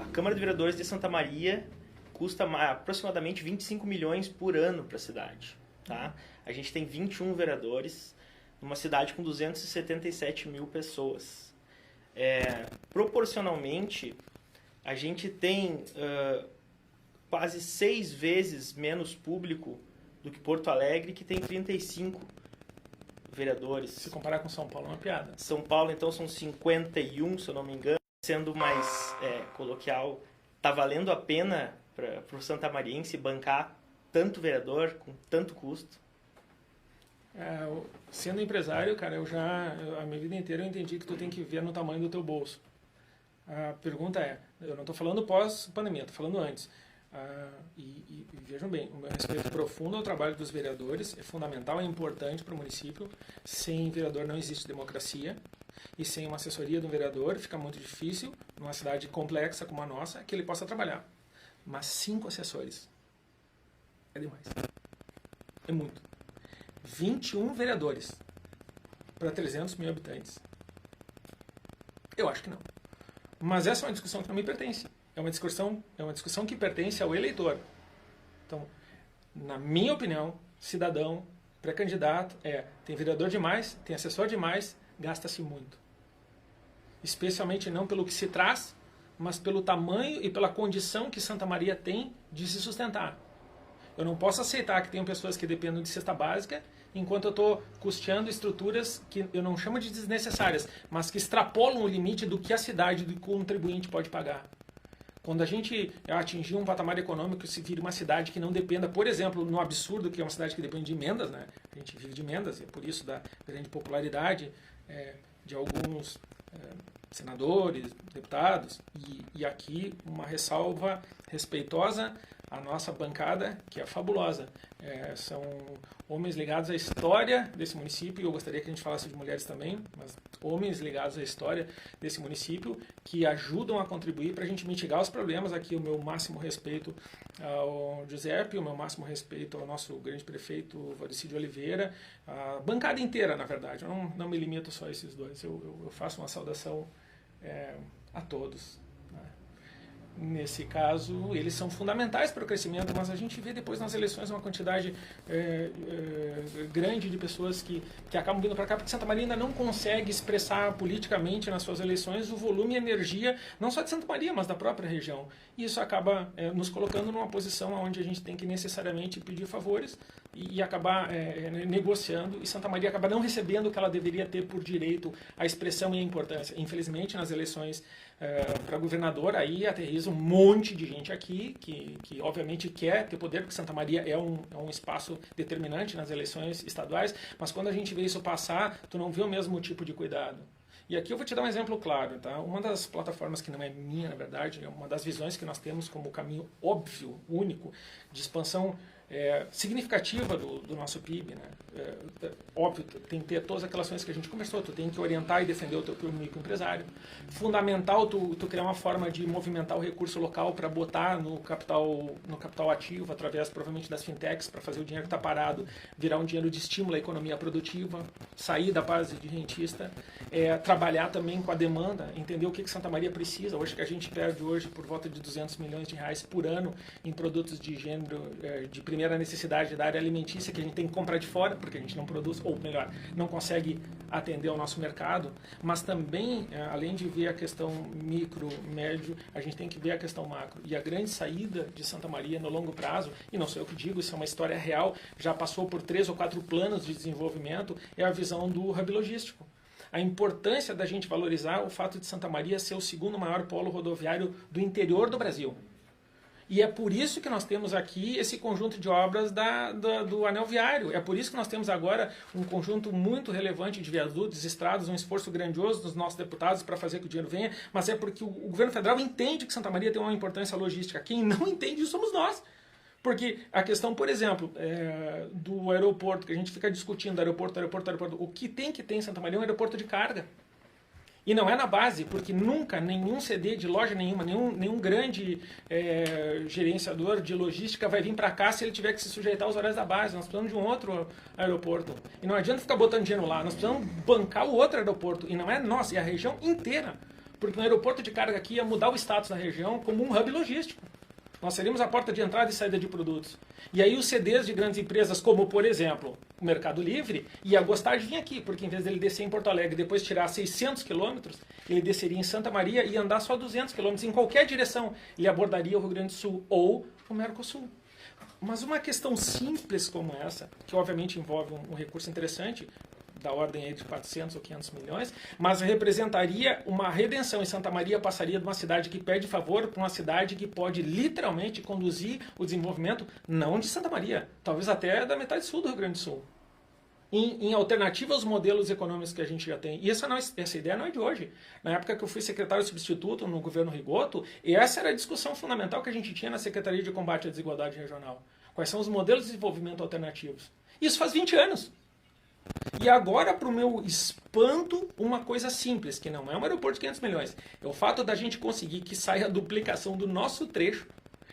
a Câmara de Vereadores de Santa Maria custa aproximadamente 25 milhões por ano para a cidade. Tá? A gente tem 21 vereadores. numa cidade com 277 mil pessoas. Proporcionalmente, a gente tem quase 6 vezes menos público do que Porto Alegre, que tem 35 vereadores. Se comparar com São Paulo, é uma piada. São Paulo, então, são 51, se eu não me engano. Sendo mais coloquial, tá valendo a pena para o santamariense bancar tanto vereador com tanto custo? Sendo empresário, cara, a minha vida inteira eu entendi que tu tem que ver no tamanho do teu bolso. A pergunta eu não estou falando pós-pandemia, estou falando antes. E vejam bem, o meu respeito profundo ao trabalho dos vereadores é fundamental, é importante para o município. Sem vereador não existe democracia. E sem uma assessoria do vereador fica muito difícil, numa cidade complexa como a nossa, que ele possa trabalhar. Mas 5 assessores é demais. É muito. 21 vereadores para 300 mil habitantes. Eu acho que não. Mas essa é uma discussão que não me pertence. É uma discussão que pertence ao eleitor. Então, na minha opinião, cidadão, pré-candidato, tem vereador demais, tem assessor demais, gasta-se muito. Especialmente não pelo que se traz, mas pelo tamanho e pela condição que Santa Maria tem de se sustentar. Eu não posso aceitar que tenham pessoas que dependam de cesta básica, enquanto eu estou custeando estruturas que eu não chamo de desnecessárias, mas que extrapolam o limite do que a cidade do contribuinte pode pagar. Quando a gente atingir um patamar econômico, se vira uma cidade que não dependa, por exemplo, no absurdo que é uma cidade que depende de emendas, né? A gente vive de emendas, e é por isso da grande popularidade de alguns senadores, deputados, e aqui uma ressalva respeitosa à nossa bancada, que é fabulosa. São homens ligados à história desse município, e eu gostaria que a gente falasse de mulheres também, mas homens ligados à história desse município, que ajudam a contribuir para a gente mitigar os problemas. Aqui o meu máximo respeito ao Giuseppe, o meu máximo respeito ao nosso grande prefeito Valdeci de Oliveira, a bancada inteira, na verdade. Eu não me limito só a esses dois, eu faço uma saudação a todos. Nesse caso, eles são fundamentais para o crescimento, mas a gente vê depois nas eleições uma quantidade grande de pessoas que acabam vindo para cá, porque Santa Maria ainda não consegue expressar politicamente nas suas eleições o volume e energia, não só de Santa Maria, mas da própria região. E isso acaba nos colocando numa posição onde a gente tem que necessariamente pedir favores e acabar negociando, e Santa Maria acaba não recebendo o que ela deveria ter por direito à expressão e à importância. Infelizmente, nas eleições para governador, aí aterriza um monte de gente aqui que obviamente quer ter poder, porque Santa Maria é um espaço determinante nas eleições estaduais, mas quando a gente vê isso passar, tu não vê o mesmo tipo de cuidado. E aqui eu vou te dar um exemplo claro, tá? Uma das plataformas que não é minha, na verdade, é uma das visões que nós temos como caminho óbvio, único, de expansão significativa do nosso PIB, né? Óbvio, tem que ter todas aquelas ações que a gente conversou, tu tem que orientar e defender o teu microempresário. Fundamental tu criar uma forma de movimentar o recurso local para botar no capital ativo, através provavelmente das fintechs, para fazer o dinheiro que está parado virar um dinheiro de estímulo à economia produtiva, sair da base de rentista, trabalhar também com a demanda, entender o que Santa Maria precisa. Hoje que a gente perde hoje por volta de 200 milhões de reais por ano em produtos de gênero, de primeira necessidade da área alimentícia, que a gente tem que comprar de fora, porque a gente não produz, ou melhor, não consegue atender ao nosso mercado, mas também, além de ver a questão micro, médio, a gente tem que ver a questão macro. E a grande saída de Santa Maria no longo prazo, e não sou eu que digo, isso é uma história real, já passou por 3 ou 4 planos de desenvolvimento, é a visão do hub logístico. A importância da gente valorizar o fato de Santa Maria ser o segundo maior polo rodoviário do interior do Brasil. E é por isso que nós temos aqui esse conjunto de obras do anel viário. É por isso que nós temos agora um conjunto muito relevante de viadutos, estradas, um esforço grandioso dos nossos deputados para fazer que o dinheiro venha, mas é porque o governo federal entende que Santa Maria tem uma importância logística. Quem não entende isso somos nós. Porque a questão, por exemplo, do aeroporto, que a gente fica discutindo, aeroporto, o que tem que ter em Santa Maria é um aeroporto de carga. E não é na base, porque nunca nenhum CD de loja nenhuma, nenhum grande gerenciador de logística vai vir para cá se ele tiver que se sujeitar aos horários da base. Nós precisamos de um outro aeroporto. E não adianta ficar botando dinheiro lá, nós precisamos bancar o outro aeroporto. E não é nosso, é a região inteira. Porque um aeroporto de carga aqui ia mudar o status da região como um hub logístico. Nós seríamos a porta de entrada e saída de produtos. E aí os CDs de grandes empresas, como por exemplo o Mercado Livre, ia gostar de vir aqui, porque em vez dele descer em Porto Alegre e depois tirar 600 quilômetros, ele desceria em Santa Maria e andar só 200 quilômetros em qualquer direção. Ele abordaria o Rio Grande do Sul ou o Mercosul. Mas uma questão simples como essa, que obviamente envolve um recurso interessante, da ordem aí de 400 ou 500 milhões, mas representaria uma redenção. Em Santa Maria passaria de uma cidade que pede favor para uma cidade que pode literalmente conduzir o desenvolvimento, não de Santa Maria, talvez até da metade sul do Rio Grande do Sul. Em alternativa aos modelos econômicos que a gente já tem. E essa ideia não é de hoje. Na época que eu fui secretário substituto no governo Rigoto, essa era a discussão fundamental que a gente tinha na Secretaria de Combate à Desigualdade Regional. Quais são os modelos de desenvolvimento alternativos? Isso faz 20 anos. E agora, para o meu espanto, uma coisa simples, que não é um aeroporto de 500 milhões. É o fato da gente conseguir que saia a duplicação do nosso trecho.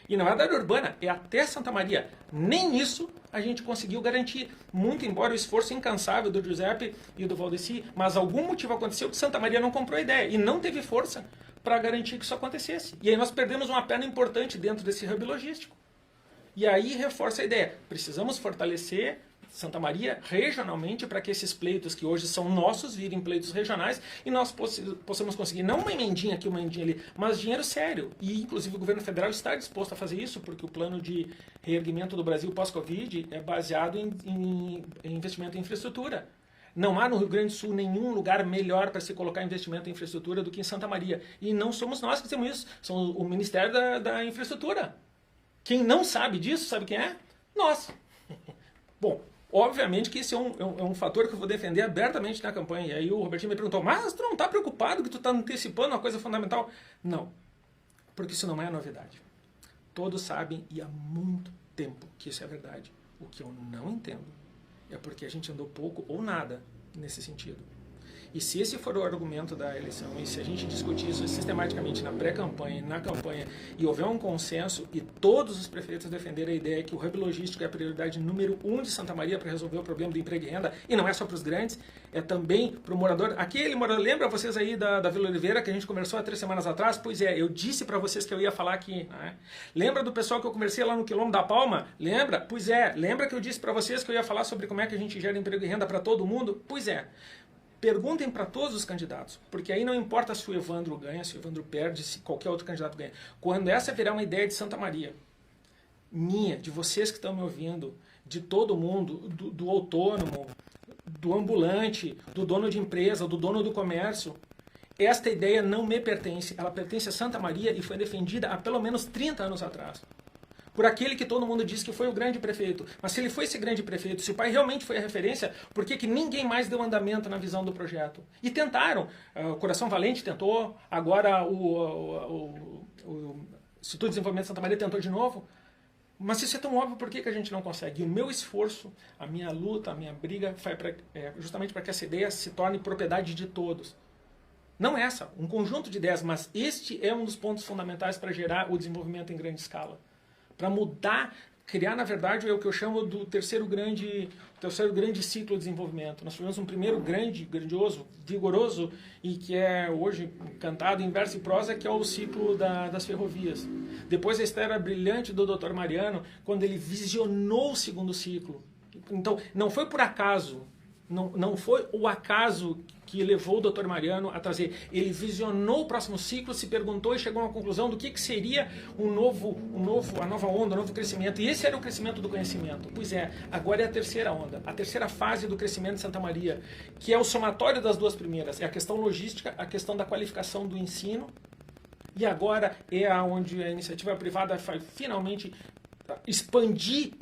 E não é da área urbana, é até Santa Maria. Nem isso a gente conseguiu garantir. Muito embora o esforço incansável do Giuseppe e do Valdeci, mas algum motivo aconteceu que Santa Maria não comprou a ideia e não teve força para garantir que isso acontecesse. E aí nós perdemos uma perna importante dentro desse hub logístico. E aí reforça a ideia. Precisamos fortalecer Santa Maria regionalmente para que esses pleitos que hoje são nossos virem pleitos regionais e nós possamos conseguir não uma emendinha aqui, uma emendinha ali, mas dinheiro sério. E inclusive o governo federal está disposto a fazer isso porque o plano de reerguimento do Brasil pós-Covid é baseado em investimento em infraestrutura. Não há no Rio Grande do Sul nenhum lugar melhor para se colocar investimento em infraestrutura do que em Santa Maria. E não somos nós que dizemos isso, são o Ministério da Infraestrutura. Quem não sabe disso, sabe quem é? Nós. Bom, obviamente que esse é um fator que eu vou defender abertamente na campanha. E aí o Robertinho me perguntou, mas tu não está preocupado que tu está antecipando uma coisa fundamental? Não, porque isso não é novidade. Todos sabem e há muito tempo que isso é verdade. O que eu não entendo é porque a gente andou pouco ou nada nesse sentido. E se esse for o argumento da eleição, e se a gente discutir isso sistematicamente na pré-campanha, na campanha, e houver um consenso, e todos os prefeitos defenderem a ideia que o hub logístico é a prioridade número 1 de Santa Maria para resolver o problema do emprego e renda, e não é só para os grandes, é também para o morador. Aquele morador, lembra vocês aí da Vila Oliveira, que a gente conversou há 3 semanas atrás? Pois é, eu disse para vocês que eu ia falar aqui. Né? Lembra do pessoal que eu conversei lá no Quilombo da Palma? Lembra? Pois é. Lembra que eu disse para vocês que eu ia falar sobre como é que a gente gera emprego e renda para todo mundo? Pois é. Perguntem para todos os candidatos, porque aí não importa se o Evandro ganha, se o Evandro perde, se qualquer outro candidato ganha. Quando essa virar uma ideia de Santa Maria, minha, de vocês que estão me ouvindo, de todo mundo, do autônomo, do ambulante, do dono de empresa, do dono do comércio, esta ideia não me pertence, ela pertence a Santa Maria e foi defendida há pelo menos 30 anos atrás. Por aquele que todo mundo diz que foi o grande prefeito. Mas se ele foi esse grande prefeito, se o pai realmente foi a referência, por que ninguém mais deu andamento na visão do projeto? E tentaram. O Coração Valente tentou, agora o Instituto de Desenvolvimento de Santa Maria tentou de novo. Mas isso é tão óbvio, por que a gente não consegue? E o meu esforço, a minha luta, a minha briga, foi justamente para que essa ideia se torne propriedade de todos. Não essa, um conjunto de ideias, mas este é um dos pontos fundamentais para gerar o desenvolvimento em grande escala. Para mudar, criar, na verdade, é o que eu chamo do terceiro grande ciclo de desenvolvimento. Nós tivemos um primeiro grandioso, vigoroso, e que é hoje cantado em verso e prosa, que é o ciclo das ferrovias. Depois a história brilhante do Dr. Mariano, quando ele visionou o segundo ciclo. Então, não foi por acaso, não foi o acaso que levou o Dr. Mariano a trazer. Ele visionou o próximo ciclo, se perguntou e chegou a uma conclusão do que seria a nova onda, o novo crescimento. E esse era o crescimento do conhecimento. Pois é, agora é a terceira onda, a terceira fase do crescimento de Santa Maria, que é o somatório das duas primeiras. É a questão logística, a questão da qualificação do ensino, e agora é onde a iniciativa privada vai finalmente expandir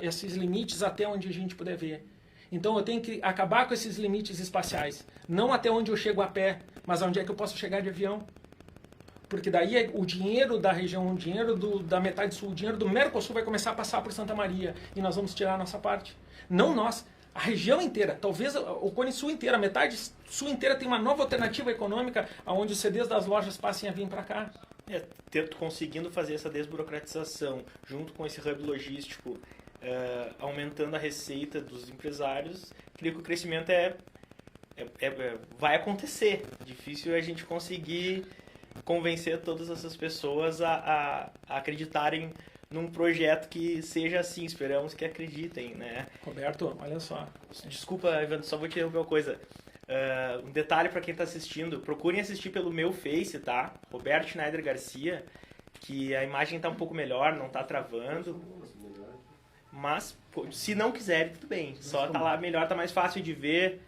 esses limites até onde a gente puder ver. Então eu tenho que acabar com esses limites espaciais. Não até onde eu chego a pé, mas onde é que eu posso chegar de avião. Porque daí o dinheiro da região, o dinheiro da metade sul, o dinheiro do Mercosul vai começar a passar por Santa Maria. E nós vamos tirar a nossa parte. Não nós, a região inteira. Talvez o Cone Sul inteira, a metade sul inteira tem uma nova alternativa econômica onde os CDs das lojas passem a vir para cá. Conseguindo fazer essa desburocratização junto com esse hub logístico, aumentando a receita dos empresários, creio que o crescimento vai acontecer. Difícil é a gente conseguir convencer todas essas pessoas a acreditarem num projeto que seja assim. Esperamos que acreditem, né? Roberto, olha só. Desculpa, Evandro, só vou te interromper uma coisa. Um detalhe para quem está assistindo, procurem assistir pelo meu Face, tá? Roberto Schneider Garcia, que a imagem está um pouco melhor, não está travando. Mas, se não quiserem, tudo bem. Só tá lá melhor, tá mais fácil de ver.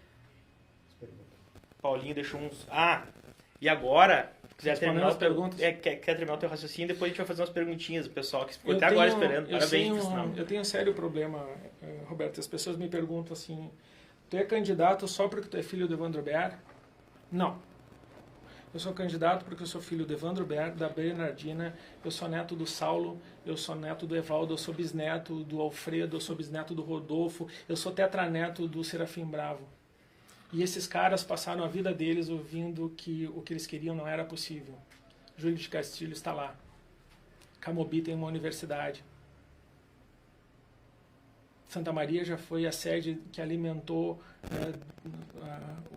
Paulinho deixou uns... E agora, quiser terminar as perguntas. Quer terminar o teu raciocínio, depois a gente vai fazer umas perguntinhas. O pessoal que ficou até agora esperando. Parabéns por sinal. Eu tenho um sério problema, Roberto. As pessoas me perguntam assim, tu é candidato só porque tu é filho do Evandro Ber? Não. Eu sou candidato porque eu sou filho do Evandro Ber, da Bernardina, eu sou neto do Saulo, eu sou neto do Evaldo, eu sou bisneto do Alfredo, eu sou bisneto do Rodolfo, eu sou tetraneto do Serafim Bravo. E esses caras passaram a vida deles ouvindo que o que eles queriam não era possível. Júlio de Castilho está lá. Camobi tem uma universidade. Santa Maria já foi a sede que alimentou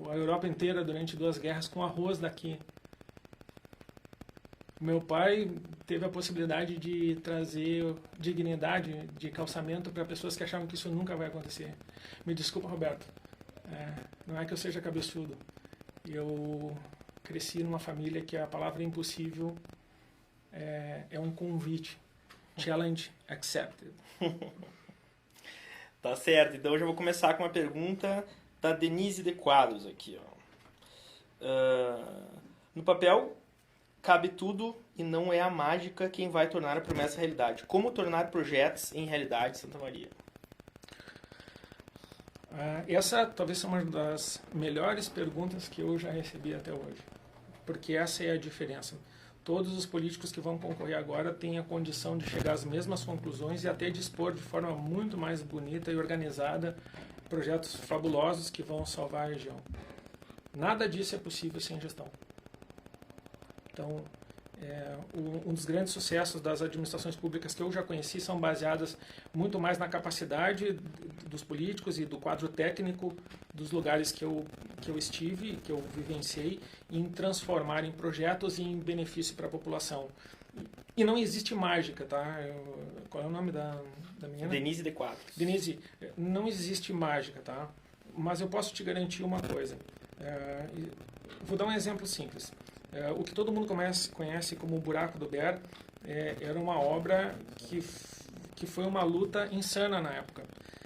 a Europa inteira durante 2 guerras com arroz daqui. Meu pai teve a possibilidade de trazer dignidade de calçamento para pessoas que achavam que isso nunca vai acontecer. Me desculpa, Roberto. Não é que eu seja cabeçudo. Eu cresci numa família que a palavra impossível é um convite. Challenge accepted. Tá certo, então eu já vou começar com uma pergunta da Denise de Quadros aqui. No papel, cabe tudo e não é a mágica quem vai tornar a promessa realidade. Como tornar projetos em realidade, Santa Maria? Essa talvez seja uma das melhores perguntas que eu já recebi até hoje. Porque essa é a diferença. Todos os políticos que vão concorrer agora têm a condição de chegar às mesmas conclusões e até dispor de forma muito mais bonita e organizada projetos fabulosos que vão salvar a região. Nada disso é possível sem gestão. Então, um dos grandes sucessos das administrações públicas que eu já conheci são baseadas muito mais na capacidade dos políticos e do quadro técnico dos lugares que eu estive, que eu vivenciei, em transformar em projetos e em benefício para a população. E não existe mágica, tá? Qual é o nome da menina? Denise de Quadros. Denise, não existe mágica, tá? Mas eu posso te garantir uma coisa. Vou dar um exemplo simples. O que todo mundo conhece como o Buraco do Ber era uma obra que foi uma luta insana na época.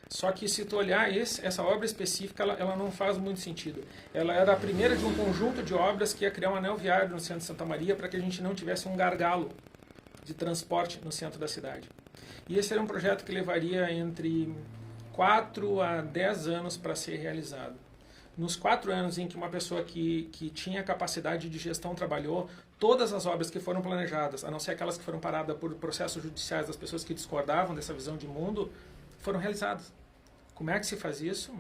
Só que se tu olhar essa obra específica, ela não faz muito sentido. Ela era a primeira de um conjunto de obras que ia criar um anel viário no centro de Santa Maria para que a gente não tivesse um gargalo de transporte no centro da cidade. E esse era um projeto que levaria entre 4 a 10 anos para ser realizado. Nos 4 anos em que uma pessoa que tinha capacidade de gestão trabalhou, todas as obras que foram planejadas, a não ser aquelas que foram paradas por processos judiciais das pessoas que discordavam dessa visão de mundo, foram realizadas. Como é que se faz isso?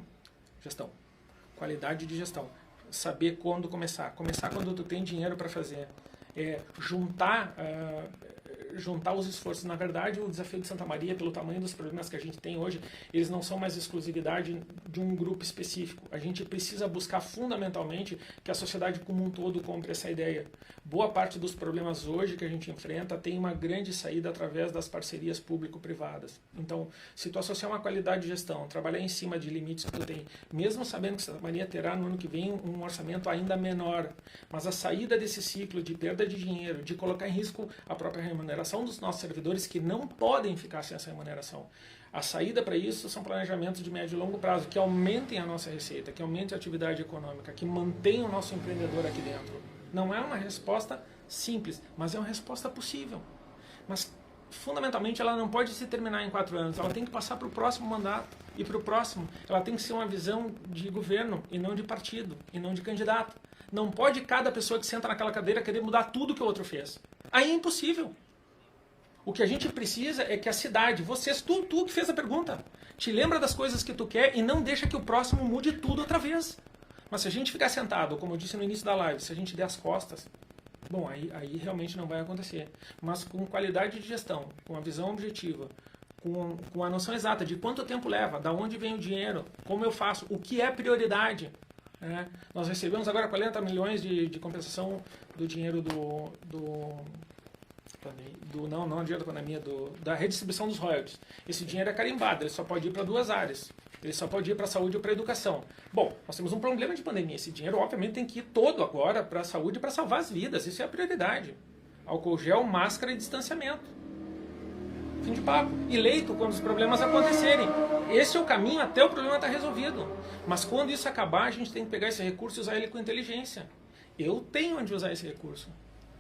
Gestão. Qualidade de gestão. Saber quando começar. Começar quando tu tem dinheiro para fazer. Juntar os esforços. Na verdade, o desafio de Santa Maria, pelo tamanho dos problemas que a gente tem hoje, eles não são mais exclusividade de um grupo específico. A gente precisa buscar fundamentalmente que a sociedade como um todo compre essa ideia. Boa parte dos problemas hoje que a gente enfrenta tem uma grande saída através das parcerias público-privadas. Então, se tu associar uma qualidade de gestão, trabalhar em cima de limites que tu tem, mesmo sabendo que Santa Maria terá no ano que vem um orçamento ainda menor, mas a saída desse ciclo de perda de dinheiro, de colocar em risco a própria remuneração dos nossos servidores que não podem ficar sem essa remuneração. A saída para isso são planejamentos de médio e longo prazo que aumentem a nossa receita, que aumentem a atividade econômica, que mantenham o nosso empreendedor aqui dentro. Não é uma resposta simples, mas é uma resposta possível. Mas, fundamentalmente, ela não pode se terminar em 4 anos. Ela tem que passar para o próximo mandato e para o próximo. Ela tem que ser uma visão de governo e não de partido, e não de candidato. Não pode cada pessoa que senta naquela cadeira querer mudar tudo que o outro fez. Aí é impossível. O que a gente precisa é que a cidade, tu que fez a pergunta, te lembra das coisas que tu quer e não deixa que o próximo mude tudo outra vez. Mas se a gente ficar sentado, como eu disse no início da live, se a gente der as costas, bom, aí realmente não vai acontecer. Mas com qualidade de gestão, com a visão objetiva, com a noção exata de quanto tempo leva, da onde vem o dinheiro, como eu faço, o que é prioridade, Nós recebemos agora 40 milhões de compensação do dinheiro não dinheiro da pandemia, da redistribuição dos royalties. Esse dinheiro é carimbado, ele só pode ir para 2 áreas. Ele só pode ir para a saúde ou para a educação. Bom, nós temos um problema de pandemia. Esse dinheiro, obviamente, tem que ir todo agora para a saúde e para salvar as vidas. Isso é a prioridade. Álcool gel, máscara e distanciamento. Fim de papo. E leito quando os problemas acontecerem. Esse é o caminho até o problema estar resolvido. Mas quando isso acabar, a gente tem que pegar esse recurso e usar ele com inteligência. Eu tenho onde usar esse recurso.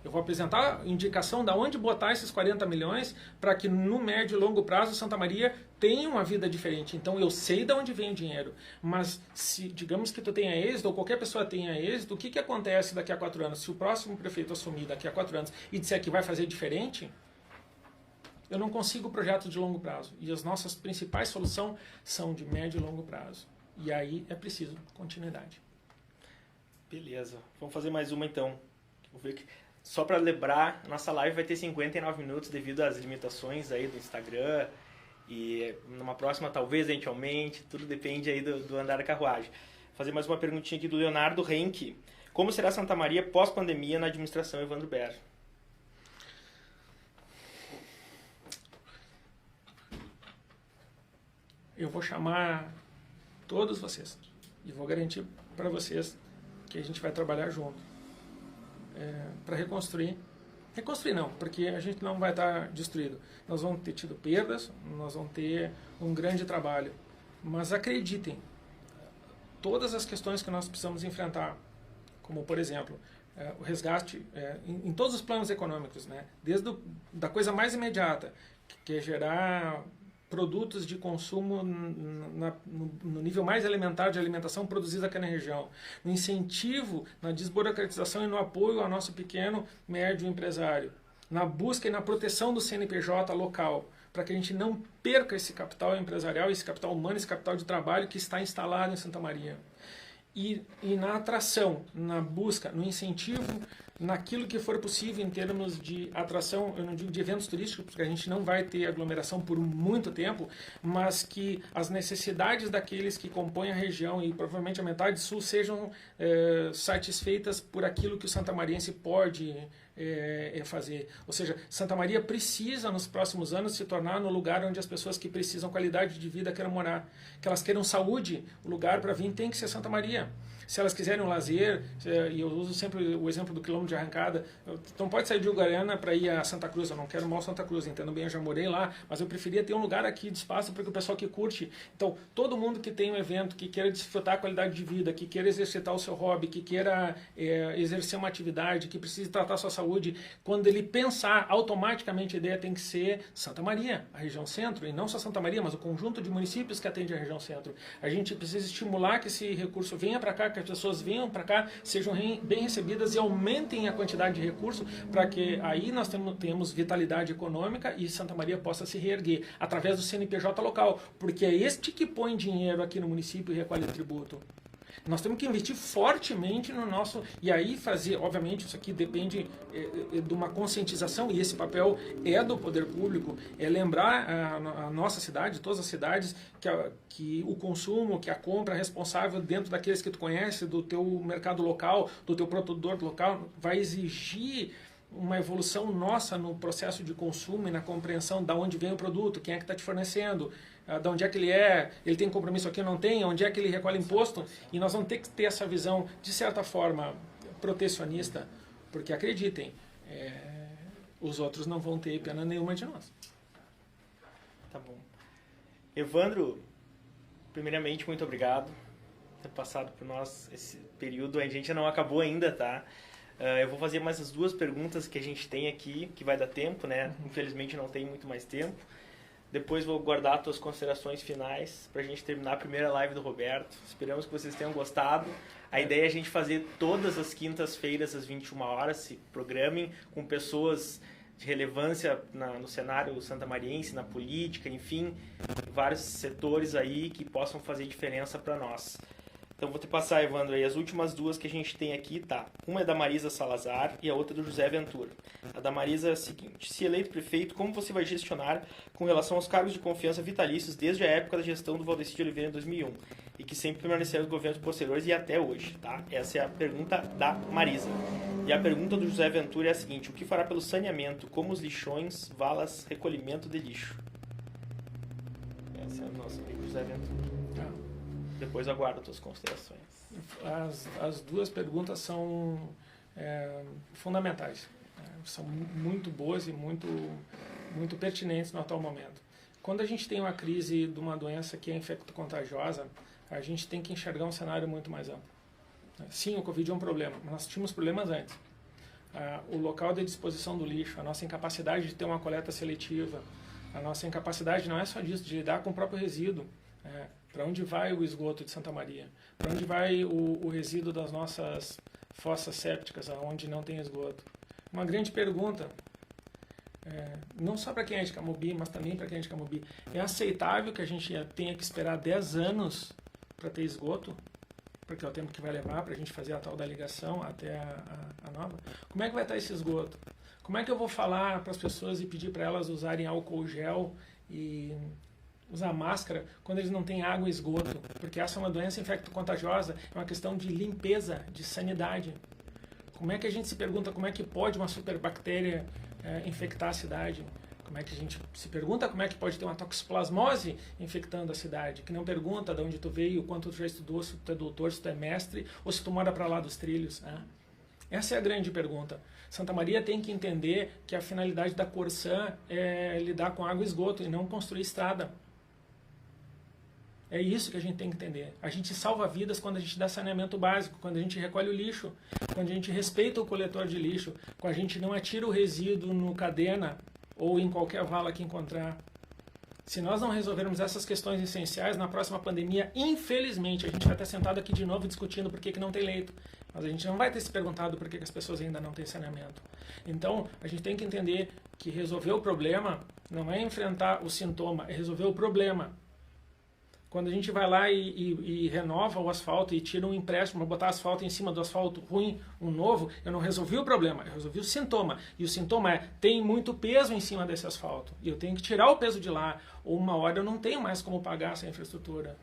Eu vou apresentar indicação de onde botar esses 40 milhões para que no médio e longo prazo Santa Maria tenha uma vida diferente. Então eu sei de onde vem o dinheiro. Mas se digamos que tu tenha êxito ou qualquer pessoa tenha êxito, o que acontece daqui a 4 anos? Se o próximo prefeito assumir daqui a 4 anos e disser que vai fazer diferente, eu não consigo projeto de longo prazo. E as nossas principais soluções são de médio e longo prazo. E aí é preciso continuidade. Beleza. Vamos fazer mais uma então. Vou ver que... Só para lembrar, nossa live vai ter 59 minutos devido às limitações aí do Instagram. E numa próxima talvez a gente aumente. Tudo depende aí do andar da carruagem. Vou fazer mais uma perguntinha aqui do Leonardo Renck. Como será Santa Maria pós-pandemia na administração Evandro Ber? Eu vou chamar todos vocês e vou garantir para vocês que a gente vai trabalhar junto para reconstruir. Reconstruir não, porque a gente não vai estar destruído. Nós vamos ter tido perdas, nós vamos ter um grande trabalho. Mas acreditem, todas as questões que nós precisamos enfrentar, como por exemplo, o resgate em todos os planos econômicos, né? Desde da coisa mais imediata, que é gerar produtos de consumo no nível mais elementar de alimentação produzida aqui na região, no incentivo, na desburocratização e no apoio ao nosso pequeno, médio empresário, na busca e na proteção do CNPJ local, para que a gente não perca esse capital empresarial, esse capital humano, esse capital de trabalho que está instalado em Santa Maria. E na atração, na busca, no incentivo, naquilo que for possível em termos de atração, eu não digo de eventos turísticos, porque a gente não vai ter aglomeração por muito tempo, mas que as necessidades daqueles que compõem a região e provavelmente a metade sul sejam satisfeitas por aquilo que o santamariense pode fazer. Ou seja, Santa Maria precisa nos próximos anos se tornar no lugar onde as pessoas que precisam qualidade de vida queiram morar, que elas queiram saúde, o lugar para vir tem que ser Santa Maria. Se elas quiserem um lazer, e eu uso sempre o exemplo do quilômetro de arrancada, então pode sair de Uruguaiana para ir a Santa Cruz, eu não quero mal Santa Cruz, entendo bem, eu já morei lá, mas eu preferia ter um lugar aqui de espaço para o pessoal que curte. Então, todo mundo que tem um evento, que queira desfrutar a qualidade de vida, que queira exercitar o seu hobby, que queira exercer uma atividade, que precise tratar a sua saúde, quando ele pensar, automaticamente a ideia tem que ser Santa Maria, a região centro, e não só Santa Maria, mas o conjunto de municípios que atende a região centro. A gente precisa estimular que esse recurso venha para cá, que as pessoas venham para cá, sejam bem recebidas e aumentem a quantidade de recursos para que aí nós tenhamos vitalidade econômica e Santa Maria possa se reerguer através do CNPJ local, porque é este que põe dinheiro aqui no município e recolhe tributo. Nós temos que investir fortemente no nosso... E aí fazer, obviamente, isso aqui depende de uma conscientização, e esse papel é do poder público, é lembrar a nossa cidade, todas as cidades, que o consumo, que a compra é responsável dentro daqueles que tu conhece, do teu mercado local, do teu produtor local, vai exigir uma evolução nossa no processo de consumo e na compreensão de onde vem o produto, quem é que está te fornecendo, de onde é que ele tem compromisso aqui ou não tem, onde é que ele recolhe imposto, e nós vamos ter que ter essa visão, de certa forma, protecionista, porque acreditem, os outros não vão ter pena nenhuma de nós. Tá bom. Evandro, primeiramente, muito obrigado por ter passado por nós esse período, a gente não acabou ainda, tá? Eu vou fazer mais as 2 perguntas que a gente tem aqui, que vai dar tempo, né? Infelizmente não tem muito mais tempo. Depois vou guardar as tuas considerações finais para a gente terminar a primeira live do Roberto. Esperamos que vocês tenham gostado. A ideia é a gente fazer todas as quintas-feiras às 21 horas, se programem com pessoas de relevância no cenário santamariense, na política, enfim, vários setores aí que possam fazer diferença para nós. Então vou te passar, Evandro, aí as últimas duas que a gente tem aqui, tá? Uma é da Marisa Salazar e a outra do José Ventura. A da Marisa é a seguinte: se eleito prefeito, como você vai gestionar com relação aos cargos de confiança vitalícios desde a época da gestão do Valdeci de Oliveira em 2001 e que sempre permaneceram nos governos posteriores e até hoje, tá? Essa é a pergunta da Marisa. E a pergunta do José Ventura é a seguinte: o que fará pelo saneamento, como os lixões, valas, recolhimento de lixo? Essa é a nossa amigo José Ventura. Depois aguardo as tuas considerações. As duas perguntas são fundamentais. São muito boas e muito pertinentes no atual momento. Quando a gente tem uma crise de uma doença que é infecto-contagiosa, a gente tem que enxergar um cenário muito mais amplo. Sim, o Covid é um problema, mas nós tínhamos problemas antes. O local de disposição do lixo, a nossa incapacidade de ter uma coleta seletiva, a nossa incapacidade não é só disso, de lidar com o próprio resíduo. Para onde vai o esgoto de Santa Maria? Para onde vai o resíduo das nossas fossas sépticas, onde não tem esgoto? Uma grande pergunta, não só para quem é de Camobi, mas também para quem é de Camobi. É aceitável que a gente tenha que esperar 10 anos para ter esgoto? Porque é o tempo que vai levar para a gente fazer a tal da ligação até a nova. Como é que vai estar esse esgoto? Como é que eu vou falar para as pessoas e pedir para elas usarem álcool gel e usar máscara quando eles não têm água e esgoto? Porque essa é uma doença infecto-contagiosa, é uma questão de limpeza, de sanidade. Como é que a gente se pergunta como é que pode uma superbactéria infectar a cidade? Como é que a gente se pergunta como é que pode ter uma toxoplasmose infectando a cidade? Que não pergunta de onde tu veio, quanto tu já estudou, se tu é doutor, se tu é mestre, ou se tu mora para lá dos trilhos. Essa é a grande pergunta. Santa Maria tem que entender que a finalidade da Corsã é lidar com água e esgoto e não construir estrada. É isso que a gente tem que entender. A gente salva vidas quando a gente dá saneamento básico, quando a gente recolhe o lixo, quando a gente respeita o coletor de lixo, quando a gente não atira o resíduo no cadena ou em qualquer vala que encontrar. Se nós não resolvermos essas questões essenciais, na próxima pandemia, infelizmente, a gente vai estar sentado aqui de novo discutindo por que não tem leito. Mas a gente não vai ter se perguntado por que as pessoas ainda não têm saneamento. Então, a gente tem que entender que resolver o problema não é enfrentar o sintoma, é resolver o problema. Quando a gente vai lá e renova o asfalto e tira um empréstimo para botar asfalto em cima do asfalto ruim, um novo, eu não resolvi o problema, eu resolvi o sintoma. E o sintoma é, tem muito peso em cima desse asfalto. E eu tenho que tirar o peso de lá. Ou uma hora eu não tenho mais como pagar essa infraestrutura.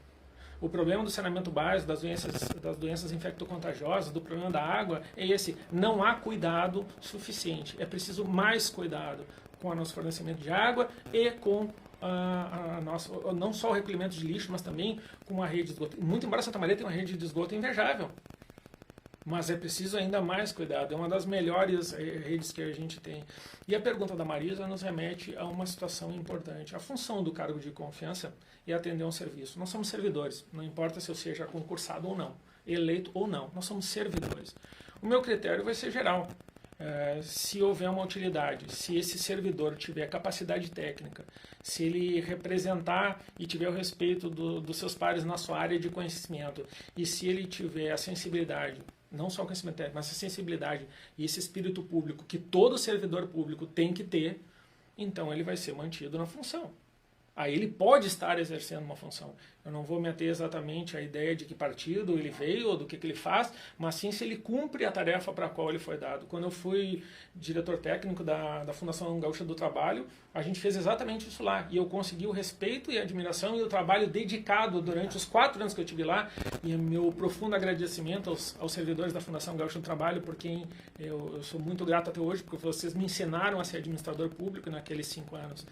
O problema do saneamento básico, das doenças infecto-contagiosas, do problema da água, é esse. Não há cuidado suficiente. É preciso mais cuidado com o nosso fornecimento de água e com não só o recolhimento de lixo, mas também com a rede de esgoto. Muito embora Santa Maria tenha uma rede de esgoto invejável, mas é preciso ainda mais cuidado. É uma das melhores redes que a gente tem. E a pergunta da Marisa nos remete a uma situação importante. A função do cargo de confiança é atender um serviço. Nós somos servidores, não importa se eu seja concursado ou não, eleito ou não, nós somos servidores. O meu critério vai ser geral. Se houver uma utilidade, se esse servidor tiver capacidade técnica, se ele representar e tiver o respeito dos seus pares na sua área de conhecimento, e se ele tiver a sensibilidade, não só o conhecimento técnico, mas a sensibilidade e esse espírito público que todo servidor público tem que ter, então ele vai ser mantido na função. Aí ele pode estar exercendo uma função. Eu não vou meter exatamente a ideia de que partido ele veio ou do que ele faz, mas sim se ele cumpre a tarefa para a qual ele foi dado. Quando eu fui diretor técnico da Fundação Gaúcha do Trabalho, a gente fez exatamente isso lá. E eu consegui o respeito e a admiração e o trabalho dedicado durante os 4 anos que eu estive lá. E meu profundo agradecimento aos servidores da Fundação Gaúcha do Trabalho, por quem eu sou muito grato até hoje, porque vocês me ensinaram a ser administrador público naqueles 5 anos.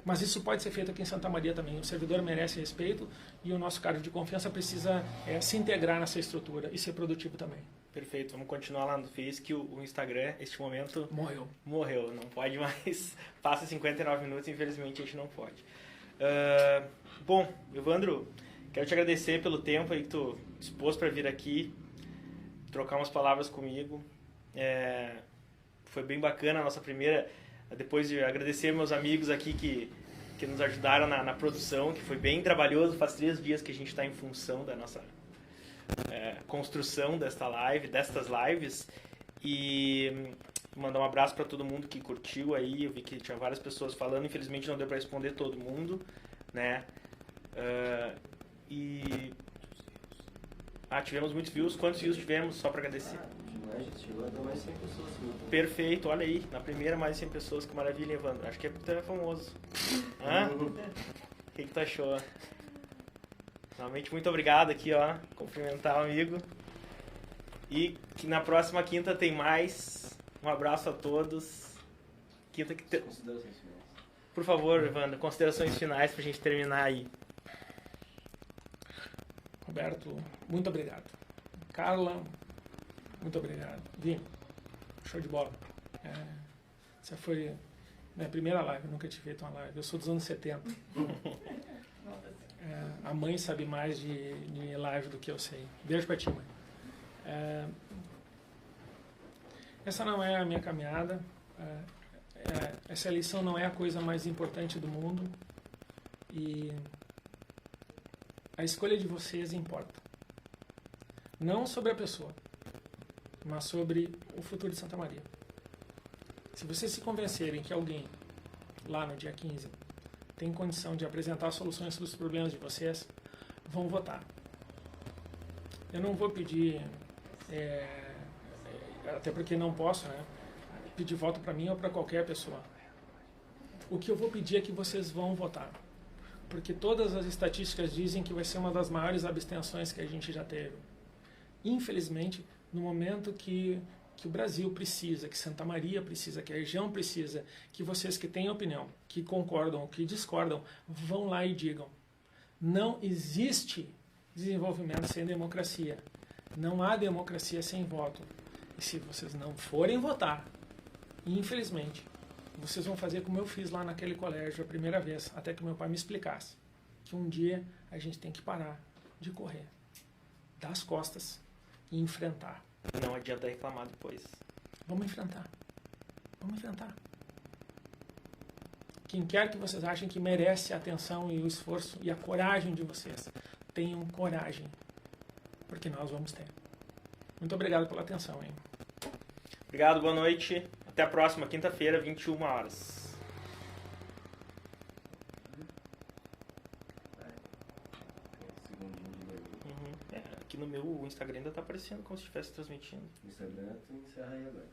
Mas isso pode ser feito aqui em Santa Maria também. O servidor merece respeito e o nosso cargo de confiança precisa se integrar nessa estrutura e ser produtivo também. Perfeito, vamos continuar lá no Face, que o Instagram, neste momento... Morreu, não pode mais. Passa 59 minutos, infelizmente a gente não pode. Bom, Evandro, quero te agradecer pelo tempo aí que tu dispôs para vir aqui, trocar umas palavras comigo. Foi bem bacana a nossa primeira... Depois de agradecer meus amigos aqui que nos ajudaram na produção, que foi bem trabalhoso. Faz 3 dias que a gente está em função da nossa construção destas lives. E mandar um abraço para todo mundo que curtiu aí. Eu vi que tinha várias pessoas falando. Infelizmente não deu para responder todo mundo, né? Ah, tivemos muitos views. Quantos views tivemos? Só pra agradecer. Chegou a dar mais 100 pessoas. Perfeito, olha aí. Na primeira, mais 100 pessoas. Que maravilha, Evandro. Acho que tu é famoso. Hã? O que tu achou? Realmente, muito obrigado aqui, ó. Cumprimentar o amigo. E que na próxima quinta tem mais. Um abraço a todos. Quinta que te... Considerações finais. Por favor, Evandro, considerações finais pra gente terminar aí. Roberto, muito obrigado. Carla, muito obrigado. Vini, show de bola. Essa foi minha primeira live, eu nunca tinha feito uma live. Eu sou dos anos 70. A mãe sabe mais de live do que eu sei. Beijo pra ti, mãe. Essa não é a minha caminhada. Essa eleição não é a coisa mais importante do mundo. E a escolha de vocês importa. Não sobre a pessoa, mas sobre o futuro de Santa Maria. Se vocês se convencerem que alguém, lá no dia 15, tem condição de apresentar soluções para os problemas de vocês, vão votar. Eu não vou pedir, até porque não posso, né, pedir voto para mim ou para qualquer pessoa. O que eu vou pedir é que vocês vão votar. Porque todas as estatísticas dizem que vai ser uma das maiores abstenções que a gente já teve. Infelizmente, no momento que o Brasil precisa, que Santa Maria precisa, que a região precisa, que vocês que têm opinião, que concordam, que discordam, vão lá e digam. Não existe desenvolvimento sem democracia. Não há democracia sem voto. E se vocês não forem votar, infelizmente, vocês vão fazer como eu fiz lá naquele colégio a primeira vez, até que meu pai me explicasse que um dia a gente tem que parar de correr, dar as costas e enfrentar. Não adianta reclamar depois. Vamos enfrentar. Vamos enfrentar. Quem quer que vocês achem que merece a atenção e o esforço e a coragem de vocês, tenham coragem, porque nós vamos ter. Muito obrigado pela atenção, hein? Obrigado, boa noite. Até a próxima, quinta-feira, 21 horas. Aqui no meu Instagram ainda tá aparecendo como se estivesse transmitindo. No Instagram tu encerra aí agora.